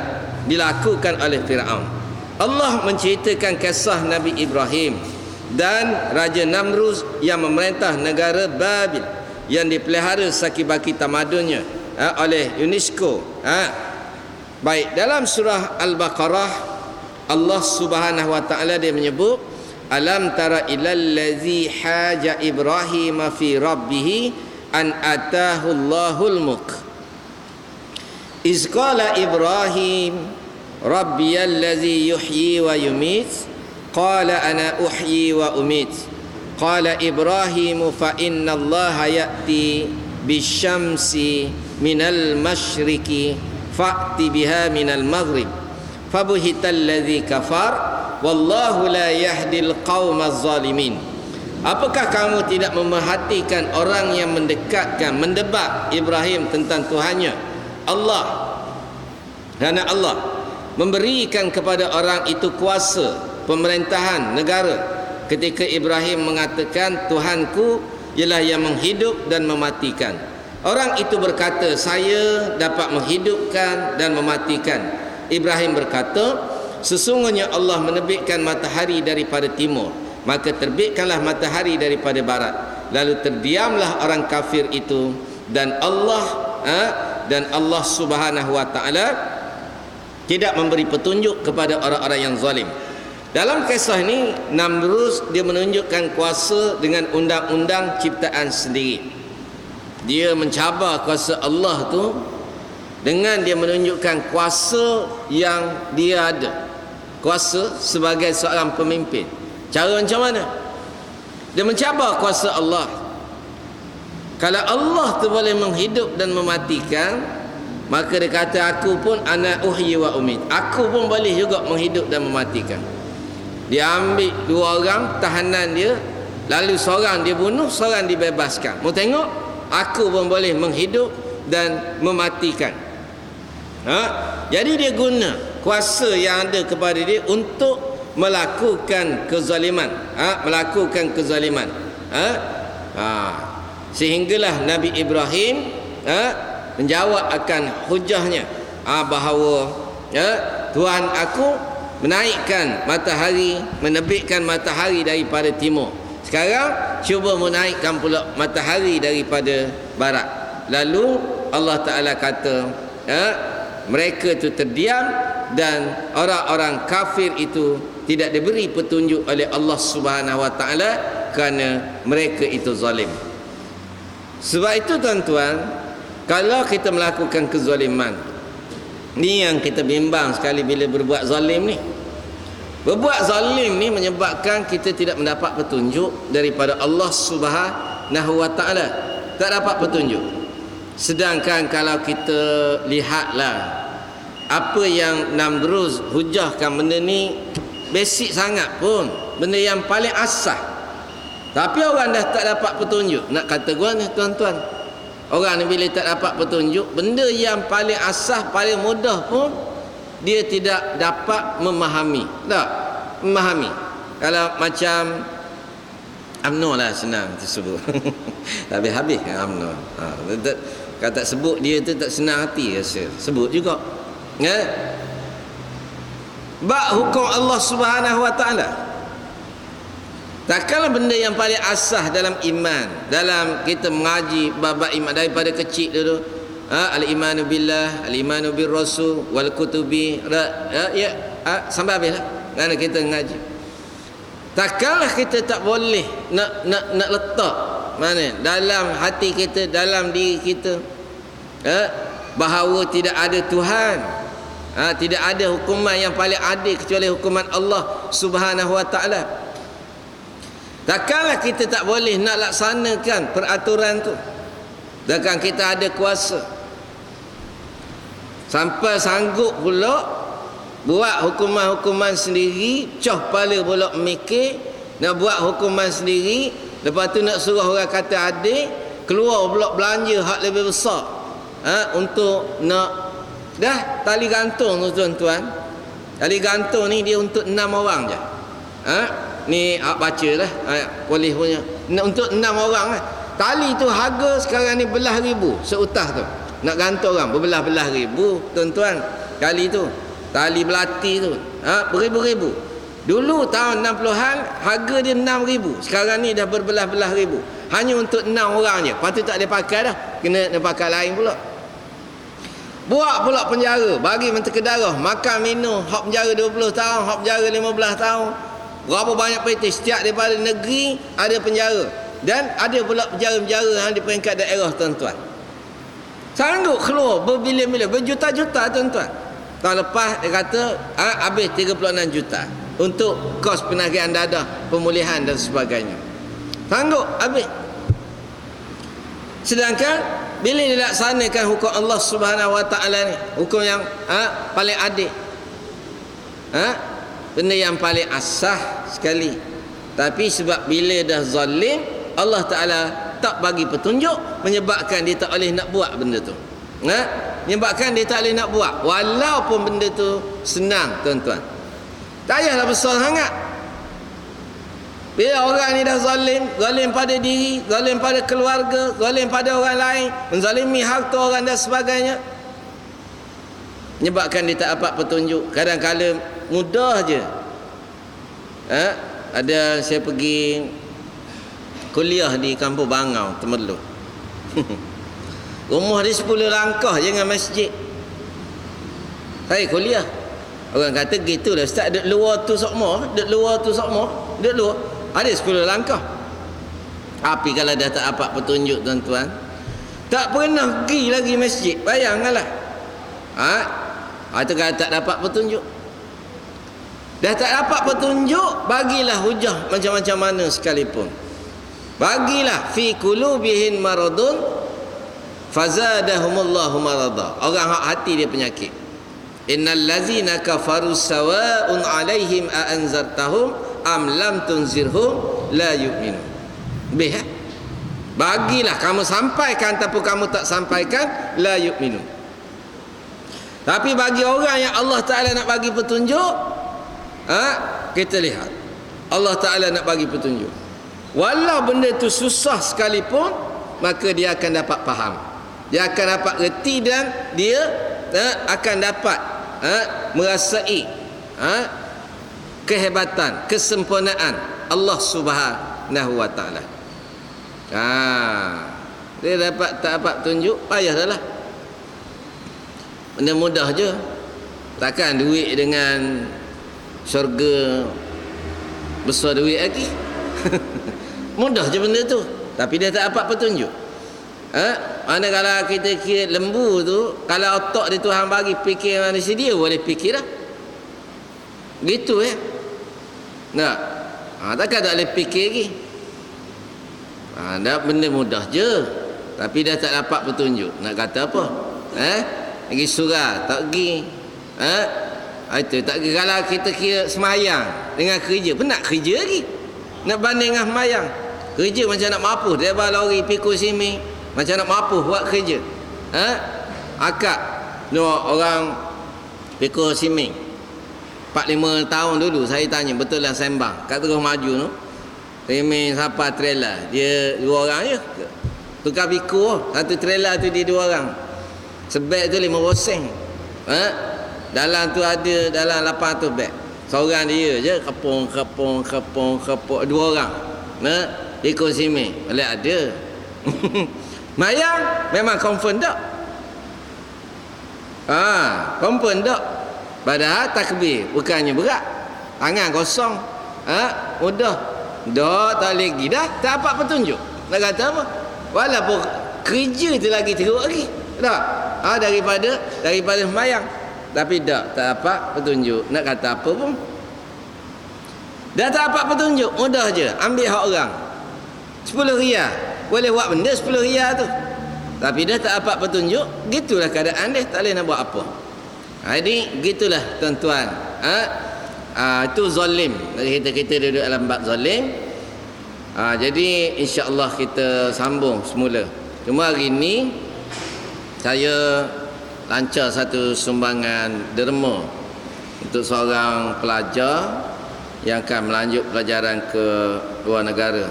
dilakukan oleh Firaun. Allah menceritakan kisah Nabi Ibrahim dan Raja Namrud yang memerintah negara Babil yang dipelihara sakibaki tamadunnya oleh UNESCO. Baik, dalam surah Al-Baqarah Allah Subhanahu wa taala dia menyebut, alam tara ilal ladzi haja Ibrahim fi rabbih an atahu Allahul mulk iz qala Ibrahim rabbiyal ladzi yuhyi wa yumit qala ana uhyi wa umit qala Ibrahim fa inna Allaha ya'ti bisyamsi minal masyriqi fa'ti biha minal maghrib fabuhital ladzi kafar wallahu la yahdil qaumaz zalimin. Apakah kamu tidak memerhatikan orang yang mendekatkan, mendebat Ibrahim tentang Tuhannya Allah, kerana Allah memberikan kepada orang itu kuasa pemerintahan negara ketika Ibrahim mengatakan Tuhanku ialah yang menghidup dan mematikan. Orang itu berkata, saya dapat menghidupkan dan mematikan. Ibrahim berkata, sesungguhnya Allah menerbitkan matahari daripada timur, maka terbitkanlah matahari daripada barat. Lalu terdiamlah orang kafir itu, dan Allah Subhanahu wa taala tidak memberi petunjuk kepada orang-orang yang zalim. Dalam kisah ini Namrud dia menunjukkan kuasa dengan undang-undang ciptaan sendiri. Dia mencabar kuasa Allah tu dengan dia menunjukkan kuasa yang dia ada, kuasa sebagai seorang pemimpin. Cara macam mana? Dia mencabar kuasa Allah. Kalau Allah tu boleh menghidup dan mematikan, maka dia kata aku pun ana uhyi wa umit, aku pun boleh juga menghidup dan mematikan. Dia ambil dua orang tahanan dia, lalu seorang dia bunuh, seorang dibebaskan. Mau tengok, aku pun boleh menghidup dan mematikan. Jadi dia guna kuasa yang ada kepada dia untuk melakukan kezaliman, melakukan kezaliman. Sehinggalah Nabi Ibrahim menjawab akan hujahnya, bahawa Tuhan aku menaikkan matahari, menerbitkan matahari daripada timur. Sekarang cuba menaikkan pula matahari daripada barat. Lalu Allah Ta'ala kata, mereka itu terdiam dan orang-orang kafir itu tidak diberi petunjuk oleh Allah Subhanahu wa taala kerana mereka itu zalim. Sebab itu tuan-tuan, kalau kita melakukan kezaliman, ni yang kita bimbang sekali bila berbuat zalim ni. Berbuat zalim ni menyebabkan kita tidak mendapat petunjuk daripada Allah Subhanahu wa taala. Tak dapat petunjuk. Sedangkan kalau kita lihatlah apa yang Namrud hujahkan, benda ni basic sangat pun, benda yang paling asas. Tapi orang dah tak dapat petunjuk. Nak kata gua ni tuan-tuan, orang ni bila tak dapat petunjuk, benda yang paling asas, paling mudah pun dia tidak dapat memahami. Tak? memahami. Kalau macam UMNO lah senang tersebut. Tapi habis UMNO. Kalau tak sebut dia tu tak senang hati rasa. Sebut juga. Ya. Bab hukum Allah Subhanahu Wa Taala. Takkanlah benda yang paling asas dalam iman, dalam kita mengaji bab iman daripada kecil dulu. Al-imanu billah, al-imanu bir rasul wal kutubi, sampai habislah. Kerana kita mengaji. Takkanlah kita tak boleh nak letak mana dalam hati kita, dalam diri kita, bahawa tidak ada Tuhan, tidak ada hukuman yang paling adil kecuali hukuman Allah Subhanahu Wa Taala. Takkanlah kita tak boleh nak laksanakan peraturan tu. Takkan kita ada kuasa sampai sanggup pula buat hukuman-hukuman sendiri, coh kepala pula mikir nak buat hukuman sendiri, lepas tu nak suruh orang kata adil, keluar pula belanja hak lebih besar untuk nak dah tali gantung tu tuan-tuan. Tali gantung ni dia untuk 6 orang je. Ni hak baca lah polis punya, untuk 6 orang lah. Tali tu harga sekarang ni belah ribu seutah tu, nak gantung orang berbelah-belah ribu tuan-tuan. Kali tu tali belati tu beribu-ribu. Dulu tahun 60-an harga dia 6,000. Sekarang ni dah berbelah-belah ribu. Hanya untuk 6 orang je. Lepas tu tak boleh pakai dah, kena pakai lain pula. Buat pula penjara, bagi menteri darah, makan minum, hak penjara 20 tahun, hak penjara 15 tahun. Berapa banyak PT setiap daripada negeri ada penjara. Dan ada pula penjara-penjara yang di peringkat daerah tuan-tuan. Sanggup keluar berbilion-bilion, berjuta-juta tuan-tuan. Tahun lepas dia kata habis 36 juta untuk kos penagihan dadah, pemulihan dan sebagainya. Sanggup habis. Sedangkan bila dilaksanakan hukum Allah Subhanahu Wa Taala ni, hukum yang paling adil, benda yang paling asah sekali. Tapi sebab bila dah zalim, Allah Taala tak bagi petunjuk, menyebabkan dia tak boleh nak buat benda tu. Menyebabkan dia tak boleh nak buat, walaupun benda tu senang tuan-tuan. Tak payahlah besar sangat. Bila orang ni dah zalim, zalim pada diri, zalim pada keluarga, zalim pada orang lain, menzalimi harta orang dan sebagainya, menyebabkan dia tak dapat petunjuk. Kadang-kadang mudah je. Ada saya pergi kuliah di Kampung Bangau, Temerloh. Rumah dia 10 langkah je dengan masjid. Saya kuliah. Orang kata gitulah ustaz, duduk luar tu sokmo, duduk luar tu sokmo, duduk luar. Ada 10 langkah. Tapi kalau dah tak dapat petunjuk tuan-tuan, tak pernah pergi lagi masjid, bayangkanlah. Itu kalau tak dapat petunjuk. Dah tak dapat petunjuk, bagilah hujah macam-macam mana sekalipun. Bagilah fi qulubihim maradun fazadahumullahu marada. Orang hak hati dia penyakit. Innal ladzina kafaru sawa'un 'alaihim a anzartahum am lam tunzirhum la yu'minun. Bagilah kamu sampaikan ataupun kamu tak sampaikan, la yu'minun. Tapi bagi orang yang Allah Taala nak bagi petunjuk, kita lihat Allah Taala nak bagi petunjuk, walau benda tu susah sekalipun, maka dia akan dapat faham, dia akan dapat reti, dan dia akan dapat merasai kehebatan, kesempurnaan Allah Subhanahu Wa Taala. Dia dapat tak dapat tunjuk, payah dah lah. Benda mudah je. Takkan duit dengan syurga besar duit lagi. Mudah je benda tu. Tapi dia tak dapat petunjuk. Mana kalau kita kira lembu tu, kalau otak dia Tuhan bagi fikir manusia, dia boleh fikir dah. Gitu nak. Takkan tak boleh fikir lagi. Dah benda mudah je. Tapi dah tak dapat petunjuk. Nak kata apa? Lagi surah tak pergi. Itu tak pergi. Kalau kita kira semayang dengan kerja, penat kerja lagi. Nak banding dengan semayang. Kerja macam nak mapuh, dia bawa lori pikul sini, macam nak mapuh buat kerja. Akak no orang pikul sini. 4-5 tahun dulu saya tanya, betul lah sembang kat Terus Maju tu, remeh siapa trailer, dia 2 orang je, tukar pikul, satu trailer tu dia 2 orang, sebeg tu 5 sen. Dalam tu ada dalam 800 beg, seorang dia je kepung 2 orang, ikut sini boleh ada. Mayang memang confirm tak? Confirm tak? Padahal takbir bukannya berat, tangan kosong, mudah. Dah tak lagi dah, tak dapat petunjuk. Nak kata apa? Walaupun kerja tu lagi teruk lagi. Tak? Daripada semayang. Tapi tak dapat petunjuk. Nak kata apa pun. Dah tak dapat petunjuk, mudah je. Ambil hak orang. 10 riyal. Boleh buat benda 10 riyal tu. Tapi dah tak dapat petunjuk, gitulah keadaan dia, tak boleh nak buat apa. Jadi gitulah tuan-tuan. Itu zalim. Kita duduk dalam bab zalim. Jadi insya-Allah kita sambung semula. Cuma hari ni saya lancar satu sumbangan derma untuk seorang pelajar yang akan melanjut pelajaran ke luar negara.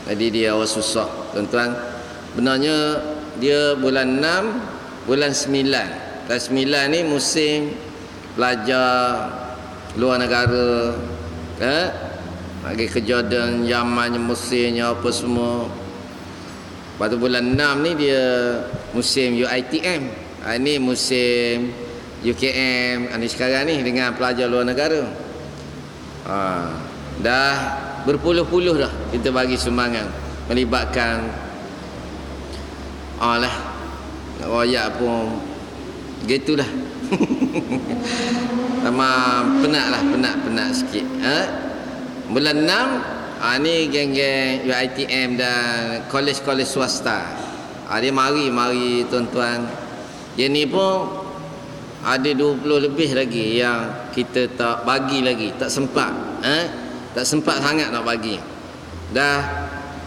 Jadi dia awal susah, tuan-tuan. Benarnya dia bulan 6, bulan 9. Bulan 9 ni musim pelajar luar negara, pergi ke Jordan, Yaman, Mesirnya apa semua. Lepas tu bulan 6 ni dia musim UiTM. Ini musim UKM. Ini sekarang ni dengan pelajar luar negara. Dah berpuluh-puluh dah kita bagi sumbangan, melibatkan lah nak royak pun gitulah. Memang penat sikit. Bulan 6 ni geng-geng UiTM dan kolej-kolej swasta. Dia mari tuan-tuan. Yang ni pun ada 20 lebih lagi yang kita tak bagi lagi, tak sempat. Tak sempat sangat nak bagi. Dah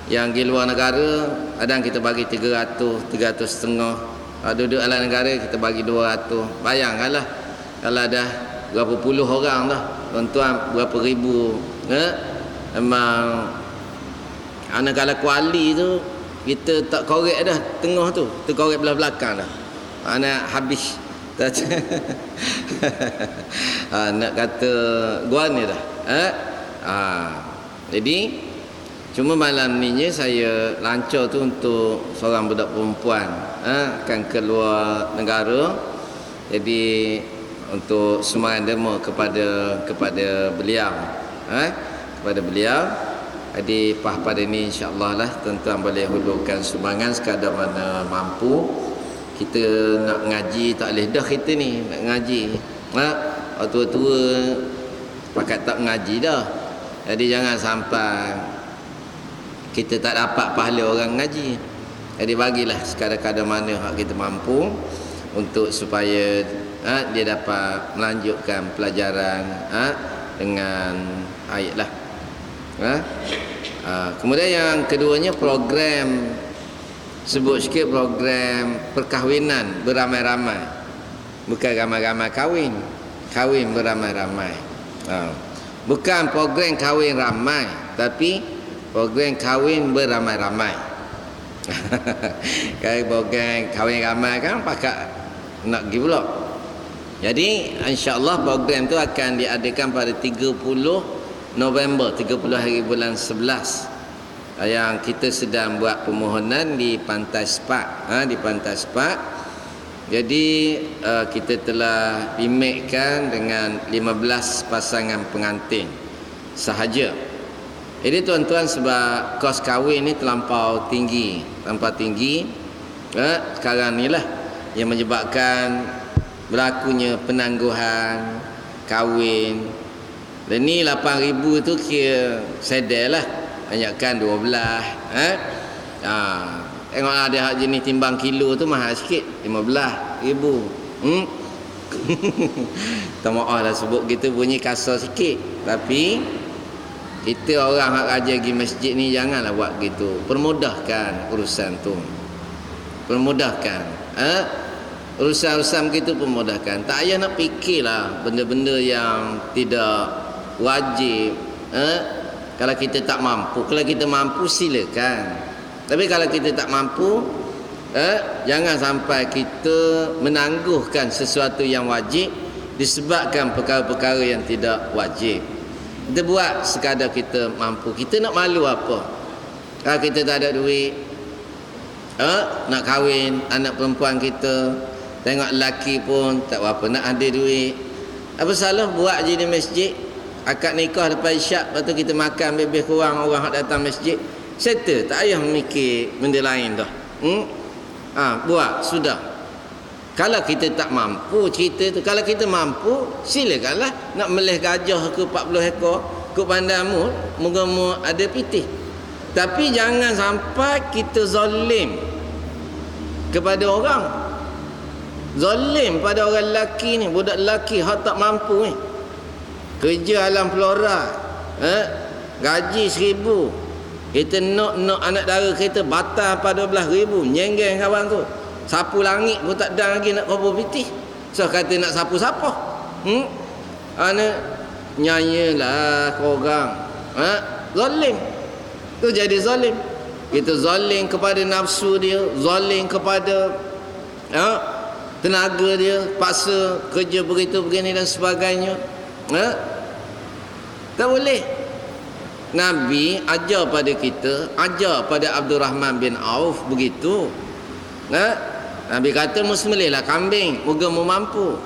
yang di luar negara kadang kita bagi 300, 300.5. Duduk dalam negara kita bagi 200. Bayangkanlah kalau dah berapa puluh orang dah, tuan-tuan, berapa ribu. Memang kalau kuali tu kita tak korek dah tengah tu, kita korek belah belakang dah. Anak habis. Nak kata gua ni dah. Jadi cuma malam ni saya lancar tu untuk seorang budak perempuan akan keluar negara. Jadi untuk sumbangan derma kepada beliau, kepada beliau. Jadi pada ini insya-Allah lah tuan-tuan boleh hulurkan sumbangan sekadar mana mampu. Kita nak ngaji tak boleh dah kita ni nak ngaji. Tua-tua pakat tak ngaji dah. Jadi jangan sampai kita tak dapat pahala orang ngaji. Jadi bagilah sekadar-kadar mana hak kita mampu untuk supaya dia dapat melanjutkan pelajaran dengan baiklah. Kemudian yang keduanya program, sebut sikit, program perkahwinan beramai-ramai. Bukan ramai-ramai kahwin beramai-ramai. Bukan program kahwin ramai, tapi program kahwin beramai-ramai. Kalau program kahwin ramai kan pakat nak pergi pula. Jadi insya-Allah program tu akan diadakan pada 30 November, 30 hari bulan 11. Yang kita sedang buat permohonan di Pantai Sepak, di Pantai Sepak. Jadi kita telah bimbingkan dengan 15 pasangan pengantin sahaja. Jadi tuan-tuan, sebab kos kahwin ni terlampau tinggi. Sekarang ni lah yang menyebabkan berlakunya penangguhan kahwin. Dan ni 8,000 tu kira sedar lah, banyakkan 12. Tengok ada hak jenis timbang kilo tu mahal sikit, 15,000. Tak maaf lah sebut kita bunyi kasar sikit. Tapi kita orang hak raja pergi masjid ni janganlah buat gitu. Permudahkan urusan tu. Permudahkan. Urusan-urusan begitu pemudahkan. Tak payah nak fikirlah benda-benda yang tidak wajib. Kalau kita tak mampu, kalau kita mampu silakan. Tapi kalau kita tak mampu, jangan sampai kita menangguhkan sesuatu yang wajib disebabkan perkara-perkara yang tidak wajib. Kita buat sekadar kita mampu. Kita nak malu apa? Kalau kita tak ada duit, nak kahwin anak perempuan kita, tengok lelaki pun tak apa nak ada duit, apa salah buat je di masjid, akad nikah lepas isyak, lepas tu kita makan lebih kurang orang yang datang masjid, settle, tak payah memikir benda lain dah. Buat sudah. Kalau kita tak mampu cerita tu, kalau kita mampu silakanlah nak melih gajah ke 40 ekor ke pandamu, moga-moga ada pitih. Tapi jangan sampai kita zalim kepada orang. Zalim pada orang lelaki ni, budak lelaki hak tak mampu ni, kerja alam Flora, gaji 1,000, kita nak anak dara kita batal pada 12,000, nyenggeng kawan tu, sapu langit pun tak ada lagi nak kubur pitih. So kata nak sapu siapa? Nyanyilah korang, zalim tu, jadi zalim. Kita zalim kepada nafsu dia, zalim kepada tenaga dia, paksa kerja begitu begini dan sebagainya. Tak boleh. Nabi ajar pada kita, ajar pada Abdul Rahman bin Auf begitu. Nabi kata musmelihlah kambing, moga mu mampu.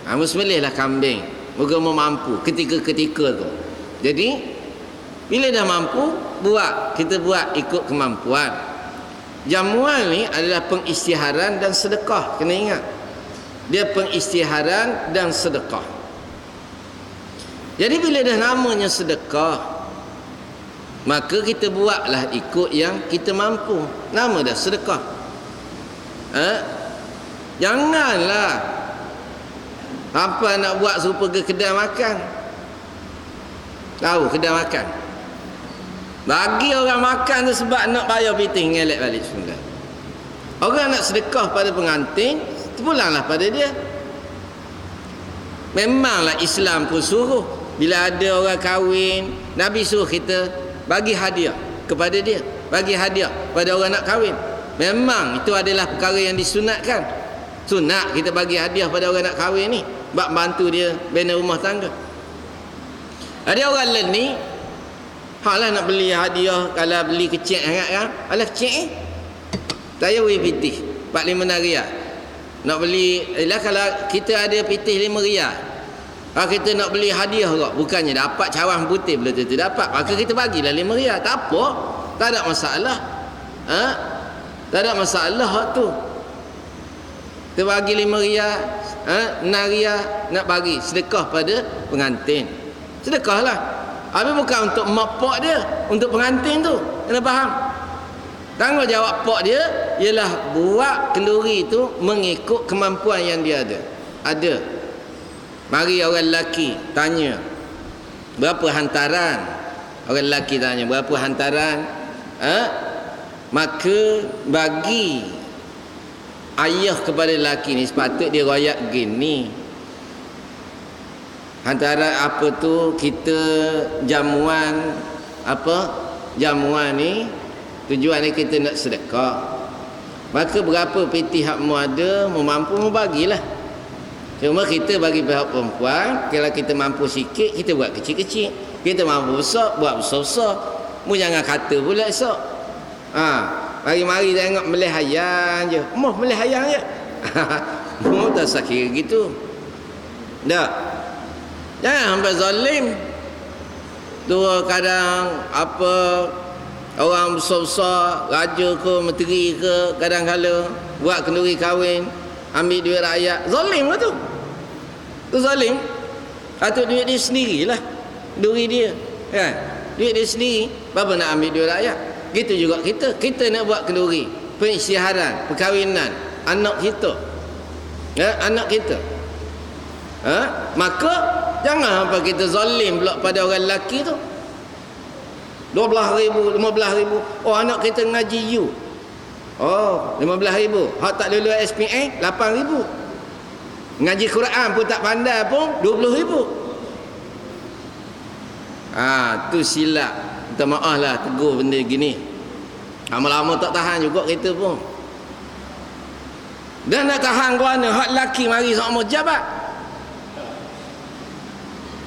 Musmelihlah kambing, moga mu mampu ketika-ketika tu. Jadi bila dah mampu, buat, kita buat ikut kemampuan. Jamuan ni adalah pengisytiharan dan sedekah. Kena ingat, dia pengisytiharan dan sedekah. Jadi bila dah namanya sedekah, maka kita buatlah ikut yang kita mampu. Nama dah sedekah. Janganlah apa nak buat serupa ke kedai makan. Tahu kedai makan, bagi orang makan tu sebab nak bayar pitih, ngelak balik semula. Orang nak sedekah pada pengantin, terpulanglah pada dia. Memanglah Islam pun suruh, bila ada orang kahwin, Nabi suruh kita bagi hadiah kepada dia, bagi hadiah pada orang nak kahwin. Memang itu adalah perkara yang disunatkan. Sunat kita bagi hadiah pada orang nak kahwin ni, bak bantu dia bina rumah tangga. Ada orang lain ni, haklah nak beli hadiah, kalau beli kecil sangat kan, alah kecil saya beri pitih 4-5 riyal. Nak beli, kalau kita ada pitih 5 riyal, kalau kita nak beli hadiah kok, bukannya dapat cawan putih belum tentu dapat, maka kita bagilah 5 riyal, tak apa, tak ada masalah. Tak ada masalah hak tu. Kita bagi 5 riyal, 6 riyal nak bagi sedekah pada pengantin, sedekahlah. Habis bukan untuk mak pak dia, untuk pengantin tu. Kena faham. Tanggungjawab pak dia ialah buat kenduri tu mengikut kemampuan yang dia ada. Mari orang lelaki tanya, berapa hantaran? Orang lelaki tanya, berapa hantaran? Maka bagi ayah kepada lelaki ni sepatut dia royak gini. Antara apa tu, kita jamuan ni tujuan ni kita nak sedekah, maka berapa pitih hak mu ada, mu mampu mu bagilah. Cuma kita bagi pihak perempuan, kalau kita mampu sikit kita buat kecil-kecil, kita mampu besar buat besar-besar. Mu jangan kata pula esok, mari-mari tengok melih hayang je, melih hayang je. Mu tak sakit gitu dah. Jangan sampai zalim. Tu kadang orang besar-besar, raja ke, menteri ke, kadang-kala buat kenduri kahwin, ambil duit rakyat. Zalim lah tu. Tu zalim. Atau duit dia sendirilah, duri dia, kan? Duit dia sendiri, berapa nak ambil duit rakyat? Gitu juga kita nak buat kenduri, pengisytiharan, perkahwinan anak kita, anak kita. Maka jangan sampai kita zalim pula pada orang lelaki tu. 12,000, 15,000. Oh, anak kita ngaji you. Oh, 15,000. Hak tak lulus SPM 8,000. Ngaji Quran pun tak pandai pun 20,000. Tu silap. Minta maaf lah tegur benda gini. Lama-lama tak tahan juga kita pun. Dan nak tahan kau mana? Hak lelaki mari sama jabat.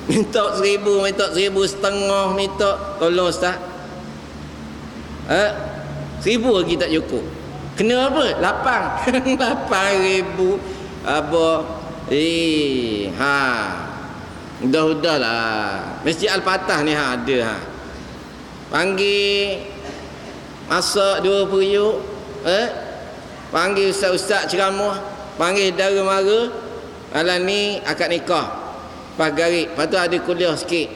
Minta 1,000, minta 1,500, minta tolong ustaz. 1,000 lagi tak cukup. Kena apa? 8,000. Apa? Dah lah. Masjid Al-Fatah ni ada. Panggil masak 2 periuk. Panggil ustaz-ustaz ceramah. Panggil dara mara. Malam ni akad nikah. Lepas garik. Lepas tu ada kuliah sikit.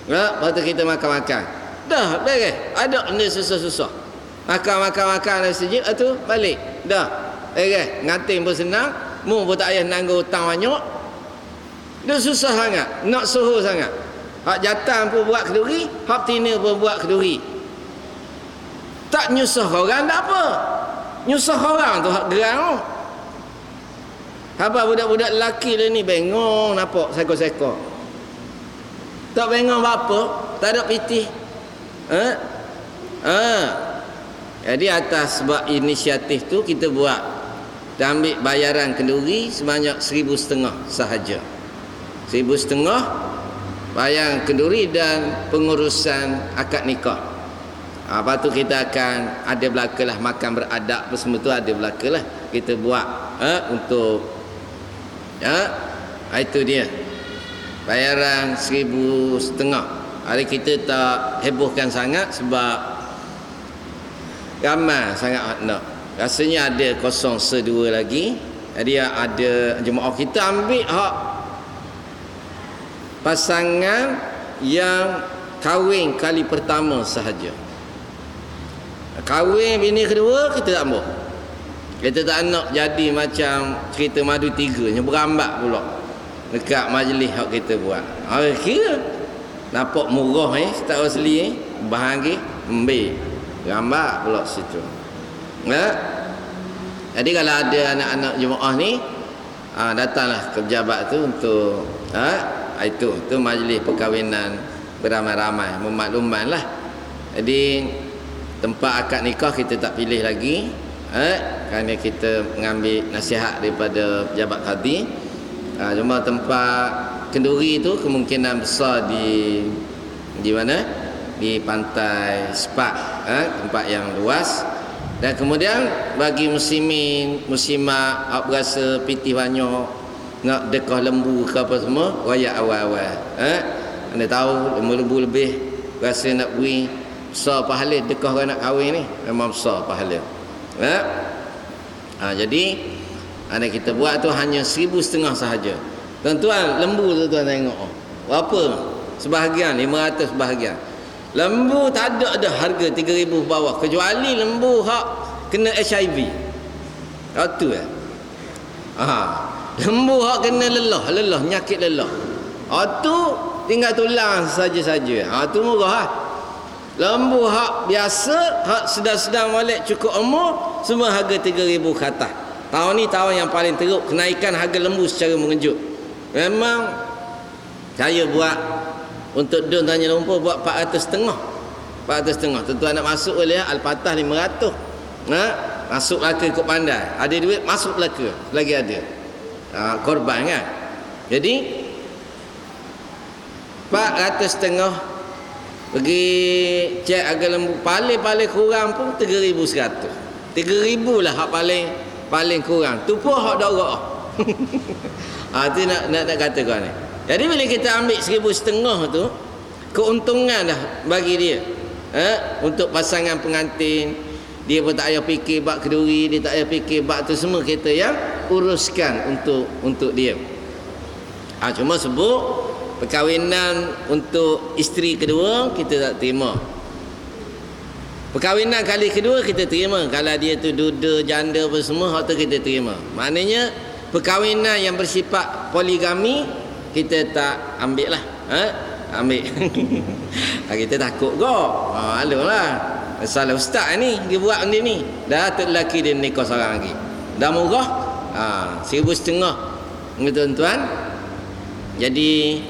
Lepas tu kita makan-makan. Dah, beres. Ada benda susah-susah. Makan dari sejik. Lepas tu balik. Dah, beres. Ngatin pun senang. Mu pun tak payah nanggung hutang banyak. Dia susah sangat. Nak suruh sangat. Hak jatan pun buat keduri. Hak tina pun buat keduri. Tak nyusah orang tak apa. Nyusah orang tu hak gerang. Apa budak-budak lelaki dia ni bengong nampak seko-seko. Tak bengong apa? Tak ada pitih. Jadi atas sebab inisiatif tu kita buat. Kita ambil bayaran kenduri sebanyak 1,500 sahaja. 1,500 bayaran kenduri dan pengurusan akad nikah. Lepas tu kita akan ada belakalah makan beradab apa semua tu ada belakalah kita buat untuk itu dia. Bayaran 1,500. Hari kita tak hebohkan sangat sebab ramai sangat nak. Rasanya ada kosong sedua lagi. Jadi ada jemaah kita ambil hak pasangan yang kahwin kali pertama sahaja. Kahwin bini kedua kita tak ambil. Kita tak nak jadi macam cerita Madu 3 yang berambat pula dekat majlis hak kita buat. Kira nampak murah tak asli bahan lagi ambil gambar pula situ. Jadi kalau ada anak-anak jemaah ni datanglah ke pejabat tu untuk itu majlis perkahwinan beramai-ramai memaklumanlah. Jadi tempat akad nikah kita tak pilih lagi kerana kita mengambil nasihat daripada pejabat qadi. Cuma tempat kenduri itu kemungkinan besar di mana? Di pantai Sepak, tempat yang luas. Dan kemudian bagi muslimat awak berasa pitih banyak nak dekah lembu ke apa semua, wayak awal-awal. Anda tahu lembu-lembu lebih rasa nak beri besar pahala dekah orang nak kahwin ni memang besar pahala. Jadi ada kita buat tu hanya 1,500 sahaja. Tuan-tuan, lembu tu tuan tengok. Berapa? Sebahagian 500 sebahagian. Lembu tak ada harga 3,000 bawah kecuali lembu hak kena HIV. Tu lembu hak kena lelah nyakit lelah. Tu tinggal tulang saja-saja. Tu murah. Lembu hak biasa, hak sedang-sedang molek cukup umur, semua harga 3,000 ke atas. Tahun ni tahun yang paling teruk kenaikan harga lembu secara mengejut. Memang saya buat untuk Don Tanya Lumpur buat 400,500. 400,500. Tuan-tuan nak masuk boleh Al-Fatah 500. Masuk laka ikut pandai. Ada duit masuk laka. Lagi ada. Korban kan. Jadi 400,500 pergi cek harga lembu paling kurang pun 3,100. 3,000 lah hak paling kurang. Tu pun hak darah. Tu nak kata kau ni. Jadi bila kita ambil 1,500 tu, keuntungan dah bagi dia. Untuk pasangan pengantin, dia pun tak payah fikir bab keduri, dia tak payah fikir bab tu semua kita yang uruskan untuk dia. Cuma sebut perkahwinan untuk isteri kedua kita tak terima. Perkahwinan kali kedua kita terima. Kalau dia tu duda, janda apa semua, hak tu kita terima. Maknanya perkahwinan yang bersifat poligami kita tak ambil lah. Ambil. Kita takut kok. Malu lah. Salah ustaz ni dia buat benda ni. Dah tu lelaki dia nikah seorang lagi. Dah murah. 1,500 ni tuan-tuan. Jadi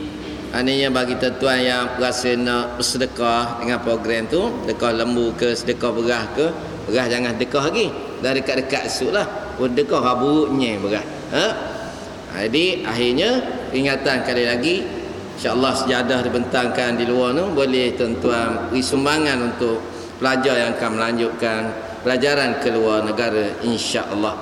anehnya bagi tuan-tuan yang rasa nak bersedekah dengan program tu, sedekah lembu ke, sedekah beras ke, beras jangan sedekah lagi. Dah dekat-dekat esok lah. Sedekah buruknya beras. Jadi akhirnya ingatan kali lagi, insya-Allah sejadah dibentangkan di luar tu, boleh tuan-tuan beri sumbangan untuk pelajar yang akan melanjutkan pelajaran ke luar negara, insya-Allah.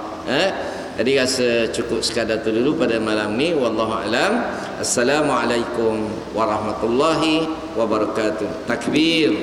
Jadi rasa cukup sekadar tu dulu pada malam ni. Wallahu alam. Assalamualaikum warahmatullahi wabarakatuh. Takbir.